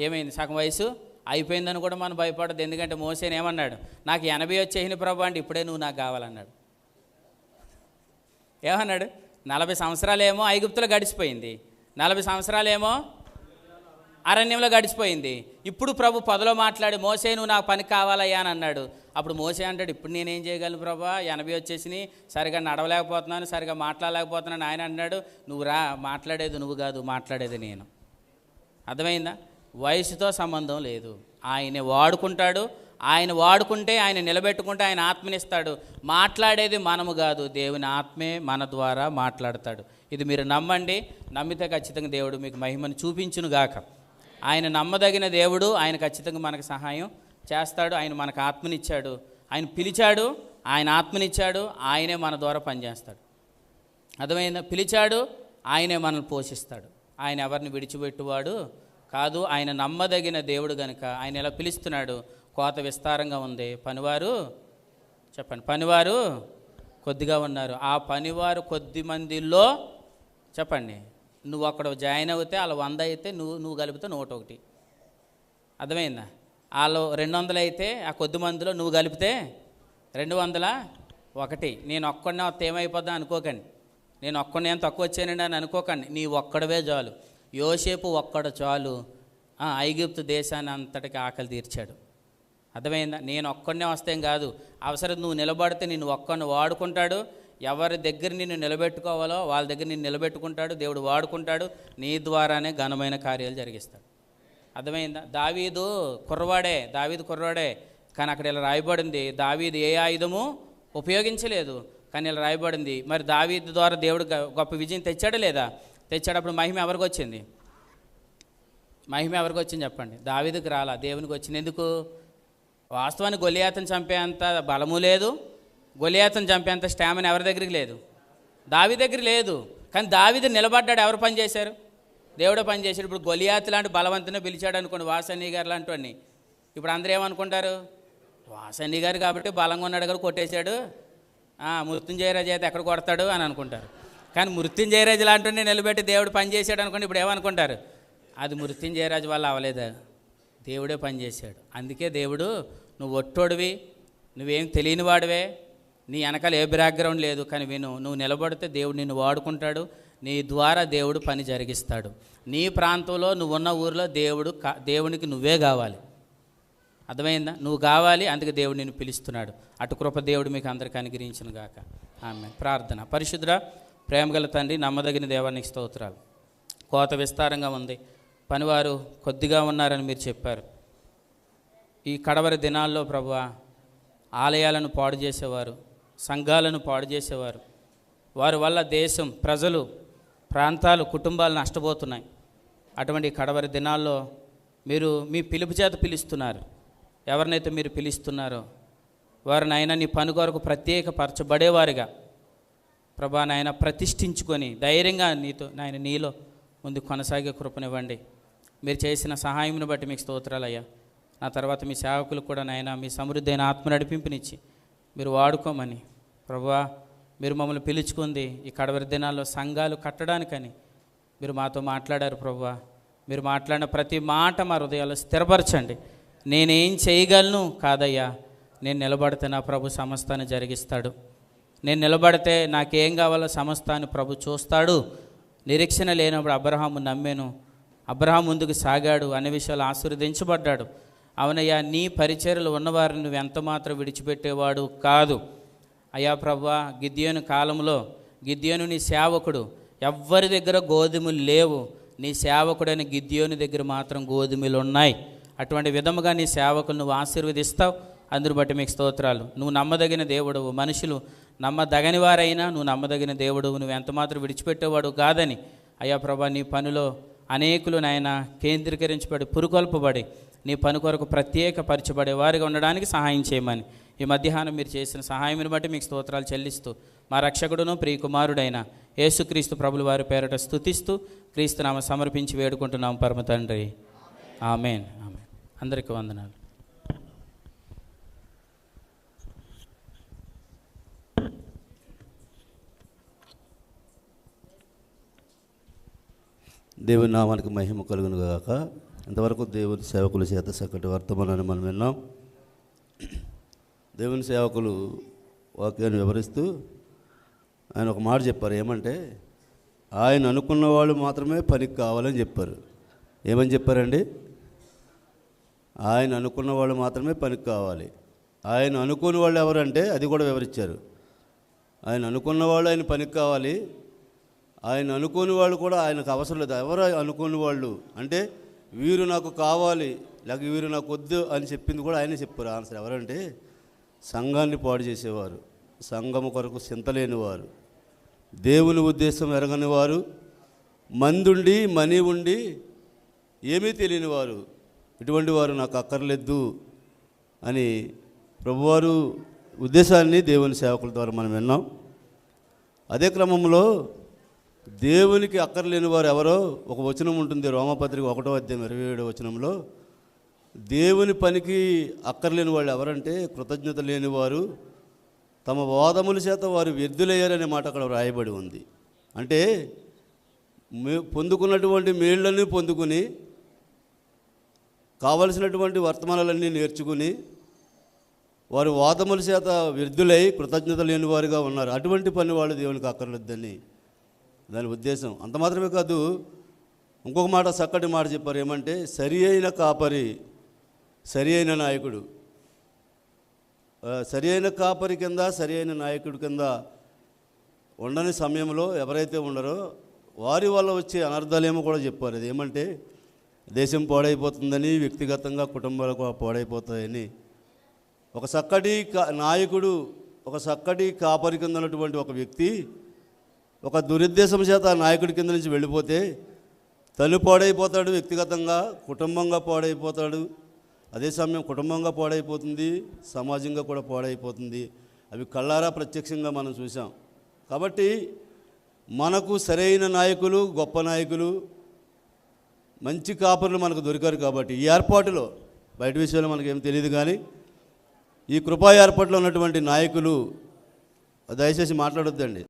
ఏమైంది సగం వయసు అయిపోయిందని కూడా మనం భయపడదు. ఎందుకంటే మోసేని ఏమన్నాడు? నాకు 80 వచ్చేసిన ప్రభు అంటే ఇప్పుడే నువ్వు నాకు కావాలన్నాడు. ఏమన్నాడు? 40 సంవత్సరాలేమో ఐగుప్తులో గడిచిపోయింది, 40 సంవత్సరాలేమో అరణ్యంలో గడిచిపోయింది. ఇప్పుడు ప్రభు 10లో మాట్లాడి, మోసే నువ్వు నాకు పని కావాలయ్యా అని అన్నాడు. అప్పుడు మోసే అంటాడు, ఇప్పుడు నేనేం చేయగలను ప్రభా, 80 వచ్చేసినాయి, సరిగా నడవలేకపోతున్నాను, సరిగా మాట్లాడలేకపోతున్నాను. ఆయన అన్నాడు, నువ్వు రా, మాట్లాడేది నువ్వు కాదు, మాట్లాడేది నేను. అర్థమైందా? వయసుతో సంబంధం లేదు. ఆయన వాడుకుంటాడు, ఆయన వాడుకుంటే, ఆయన నిలబెట్టుకుంటే ఆయన ఆత్మనిస్తాడు. మాట్లాడేది మనము కాదు, దేవుని ఆత్మే మన ద్వారా మాట్లాడతాడు. ఇది మీరు నమ్మండి. నమ్మితే ఖచ్చితంగా దేవుడు మీకు మహిమను చూపించును గాక. ఆయన నమ్మదగిన దేవుడు, ఆయన ఖచ్చితంగా మనకు సహాయం చేస్తాడు. ఆయన మనకు ఆత్మనిచ్చాడు, ఆయన పిలిచాడు, ఆయన ఆత్మనిచ్చాడు, ఆయనే మన ద్వారా పనిచేస్తాడు. అర్థమైందా? పిలిచాడు, ఆయనే మనల్ని పోషిస్తాడు. ఆయన ఎవరిని విడిచిపెట్టువాడు కాదు. ఆయన నమ్మదగిన దేవుడు గనుక ఆయన ఎలా పిలుస్తున్నాడు? కోత విస్తారంగా ఉంది, పనివారు చెప్పండి, పనివారు కొద్దిగా ఉన్నారు. ఆ పనివారు కొద్ది మందిలో చెప్పండి, నువ్వు అక్కడ జాయిన్ అవుతే వాళ్ళు 100 అయితే నువ్వు కలిపితే 101. అర్థమైందా? వాళ్ళు 200 అయితే ఆ కొద్ది మందిలో నువ్వు కలిపితే 201. నేను ఒక్కడినే వస్తే ఏమైపోద్దా అనుకోకండి, నేను ఒక్కడిని ఏం తక్కువ వచ్చానండి అని అనుకోకండి. నీ ఒక్కడవే చాలు. యోసేపు ఒక్కడు చాలు, ఐగుప్తు దేశాన్ని అంతటికి ఆకలి తీర్చాడు. అర్థమైందా? నేను ఒక్కడనే వస్తేం కాదు, అవసరం నువ్వు నిలబడితే నిన్ను ఒక్కడిని వాడుకుంటాడు. ఎవరి దగ్గర నిన్ను నిలబెట్టుకోవాలో వాళ్ళ దగ్గర నిన్ను నిలబెట్టుకుంటాడు. దేవుడు వాడుకుంటాడు, నీ ద్వారానే ఘనమైన కార్యాలు జరిగిస్తాడు. అర్థమైందా? దావీదు కుర్రవాడే, కానీ అక్కడ ఇలా రాయబడింది, దావీదు ఏ ఆయుధము ఉపయోగించలేదు, కానీ ఇలా రాయబడింది. మరి దావీదు ద్వారా దేవుడు గొప్ప విజయం తెచ్చాడా లేదా? తెచ్చాడు. అప్పుడు మహిమ ఎవరికి వచ్చింది? మహిమ ఎవరికి వచ్చింది చెప్పండి? దావీదుకి రాలా, దేవునికి వచ్చింది. ఎందుకు? వాస్తవానికి గొలియాతును చంపేంత బలము లేదు, గొలియాతును చంపేంత స్టామినా ఎవరి దగ్గరికి లేదు? దావీదు దగ్గర లేదు. కానీ దావీదు నిలబడ్డాడు. ఎవరు పని చేశారు? దేవుడే పని చేశాడు. ఇప్పుడు గొలియాతు లాంటి బలవంతునే పిలిచాడు అనుకోండి, వాసన్ని గారు లాంటి వాడిని. ఇప్పుడు అందరూ ఏమనుకుంటారు? వాసన్ని గారు కాబట్టి బలంగా ఉన్నాడు కదా, కొట్టేశాడు, మృత్యుంజయరాజు అయితే ఎక్కడ కొడతాడు అని అనుకుంటారు. కానీ మృత్యుంజయరాజు లాంటి నిలబెట్టి దేవుడు పని చేశాడు అనుకోండి, ఇప్పుడు ఏమనుకుంటారు? అది మృత్యుంజయరాజు వల్ల అవ్వలేదా, దేవుడే పని చేశాడు. అందుకే దేవుడు, నువ్వు ఒట్టోడివి, నువ్వేం తెలియని వాడివే, నీ వెనకాల ఏ బ్యాక్గ్రౌండ్ లేదు, కానీ విను, నువ్వు నిలబడితే దేవుడు నిన్ను వాడుకుంటాడు, నీ ద్వారా దేవుడు పని జరిగిస్తాడు. నీ ప్రాంతంలో నువ్వున్న ఊరిలో దేవునికి నువ్వే కావాలి. అర్థమైందా? నువ్వు కావాలి, అందుకే దేవుడు నిన్ను పిలుస్తున్నాడు. అటు కృప దేవుడు మీకు అందరికీ అనుగ్రహించును గాక. ఆమేన్. ప్రార్థన. పరిశుద్ధ ప్రేమగల తండ్రి, నమ్మదగిన దేవానికి స్తోత్రాలు. కోత విస్తారంగా ఉంది, పనివారు కొద్దిగా ఉన్నారని మీరు చెప్పారు. ఈ కడవరి దినాల్లో ప్రభువా, ఆలయాలను పాడు చేసేవారు, సంఘాలను పాడు చేసేవారు, వారి వల్ల దేశం, ప్రజలు, ప్రాంతాలు, కుటుంబాలు నష్టపోతున్నాయి. అటువంటి కడవరి దినాల్లో మీరు మీ పిలుపు చేత పిలుస్తున్నారు. ఎవరినైతే మీరు పిలుస్తున్నారో వారు నాయన నీ పని కొరకు ప్రత్యేకపరచబడేవారుగా ప్రభా నాయన ప్రతిష్ఠించుకొని ధైర్యంగా నాయన నీలో ముందు కొనసాగే కృపనివ్వండి. మీరు చేసిన సహాయంను బట్టి మీకు స్తోత్రాలయ్యా. నా తర్వాత మీ సేవకులకు కూడా నాయన మీ సమృద్ధి అయిన ఆత్మ నడిపింపునిచ్చి మీరు వాడుకోమని ప్రభువా, మీరు మమ్మల్ని పిలుచుకుంది ఈ కడవరి దినాల్లో సంఘాలు కట్టడానికని మీరు మాతో మాట్లాడారు ప్రభువా. మీరు మాట్లాడిన ప్రతి మాట మా హృదయాల్లో స్థిరపరచండి. నేనేం చేయగలను కాదయ్యా, నేను నిలబడితే నా ప్రభు సమస్తాన్ని జరిగిస్తాడు. నేను నిలబడితే నాకేం కావాలో సమస్తాన్ని ప్రభు చూస్తాడు. నిరీక్షణ లేనప్పుడు అబ్రహాము నమ్మాను, అబ్రహాం ముందుకు సాగాడు, అనే విషయాలు ఆశీర్వదించబడ్డాడు. అవునయ్యా, నీ పరిచర్యలు ఉన్నవారిని నువ్వు ఎంత మాత్రం విడిచిపెట్టేవాడు కాదు. అయ్యా ప్రభువా, గిద్యోను కాలంలో గిద్యోను నీ సేవకుడు, ఎవ్వరి దగ్గర గోధుమలు లేవు, నీ సేవకుడైన గిద్యోను దగ్గర మాత్రం గోధుమలు ఉన్నాయి. అటువంటి విధముగా నీ సేవకులు నువ్వు ఆశీర్వదిస్తావు. అందును బట్టి మీకు స్తోత్రాలు. నువ్వు నమ్మదగిన దేవుడవు, మనుషులు నమ్మదగని వారైనా నువ్వు నమ్మదగిన దేవుడు, నువ్వు ఎంత మాత్రం విడిచిపెట్టేవాడు కాదని అయ్యా ప్రభా, నీ పనిలో అనేకులు నాయన కేంద్రీకరించబడి పురుకొల్పబడి నీ పని కొరకు ప్రత్యేకపరచబడే వారిగా ఉండడానికి సహాయం చేయమని ఈ మధ్యాహ్నం మీరు చేసిన సహాయం బట్టి మీకు స్తోత్రాలు చెల్లిస్తూ మా రక్షకుడును ప్రియకుమారుడైన యేసుక్రీస్తు ప్రభుల వారి పేరట స్తుతిస్తూ క్రీస్తునామ సమర్పించి వేడుకుంటున్నాం పరమ తండ్రి. ఆమేన్. ఆమేన్. అందరికీ వందనాలు. దేవుని నామానికి మహిమ కలుగును గాక. ఇంతవరకు దేవుని సేవకుల చేత చక్కటి వర్తమానాన్ని మనం విన్నాం. దేవుని సేవకులు వాక్యాన్ని వివరిస్తూ ఆయన ఒక మాట చెప్పారు. ఏమంటే, ఆయన అనుకున్న వాళ్ళు మాత్రమే పనికి కావాలని చెప్పారు. ఏమని చెప్పారండి? ఆయన అనుకున్న వాళ్ళు మాత్రమే పనికి కావాలి. ఆయన అనుకున్న వాళ్ళు ఎవరంటే అది కూడా వివరించారు. ఆయన అనుకున్న వాళ్ళు ఆయన పనికి కావాలి. ఆయన అనుకోని వాళ్ళు కూడా ఆయనకు అవసరం లేదు. ఎవరు అనుకోని వాళ్ళు అంటే వీరు నాకు కావాలి లేక వీరు నాకు వద్దు అని చెప్పింది కూడా ఆయనే చెప్పారు. ఆన్సర్ ఎవరంటే సంఘాన్ని పాడు చేసేవారు, సంఘము కొరకు చింతలేనివారు, దేవుని ఉద్దేశం ఎరగని వారు, మందుండి మనీ ఉండి ఏమీ తెలియని వారు, ఇటువంటి వారు నాకు అక్కర్లేదు అని ప్రభువారు ఉద్దేశాన్ని దేవుని సేవకుల ద్వారా మనం విన్నాం. అదే క్రమంలో దేవునికి అక్కర్లేని వారు ఎవరో ఒక వచనం ఉంటుంది, రోమపత్రిక 1:27 వచనంలో. దేవుని పనికి అక్కర్లేని వాళ్ళు ఎవరంటే కృతజ్ఞత లేని వారు, తమ వాదముల చేత వారు వ్యర్థులయ్యారనే మాట అక్కడ వ్రాయబడి ఉంది. అంటే పొందుకున్నటువంటి మేళ్ళన్నీ పొందుకుని కావలసినటువంటి వర్తమానాలన్నీ నేర్చుకుని వారు వాదముల చేత వ్యర్థులై కృతజ్ఞత లేని వారుగా ఉన్నారు. అటువంటి పని వాళ్ళు దేవునికి అక్కర్లేదని దాని ఉద్దేశం. అంత మాత్రమే కాదు, ఇంకొక మాట చక్కటి మాట చెప్పారు. ఏమంటే, సరి అయిన కాపరి, సరి అయిన నాయకుడు, సరి అయిన కాపరి కింద సరి అయిన నాయకుడి కింద ఉండని సమయంలో ఎవరైతే ఉండరో వారి వల్ల వచ్చే అనర్థాలేమో కూడా చెప్పారు. అది ఏమంటే, దేశం పాడైపోతుందని, వ్యక్తిగతంగా కుటుంబాలు పాడైపోతాయని. ఒక చక్కటి నాయకుడు, ఒక చక్కటి కాపరి కింద ఉన్నటువంటి ఒక వ్యక్తి ఒక దురుద్దేశం చేత ఆ నాయకుడి కింద నుంచి వెళ్ళిపోతే తను పాడైపోతాడు, వ్యక్తిగతంగా కుటుంబంగా పాడైపోతాడు. అదే సమయం కుటుంబంగా పాడైపోతుంది, సమాజంగా కూడా పాడైపోతుంది. అవి కళ్ళారా ప్రత్యక్షంగా మనం చూసాం. కాబట్టి మనకు సరైన నాయకులు, గొప్ప నాయకులు, మంచి కాపరులు మనకు దొరికారు. కాబట్టి ఈ ఏర్పాటులో బయట విషయాలు మనకేం తెలియదు, కానీ ఈ కృపా ఏర్పాటులో ఉన్నటువంటి నాయకులు దయచేసి మాట్లాడొద్దండి.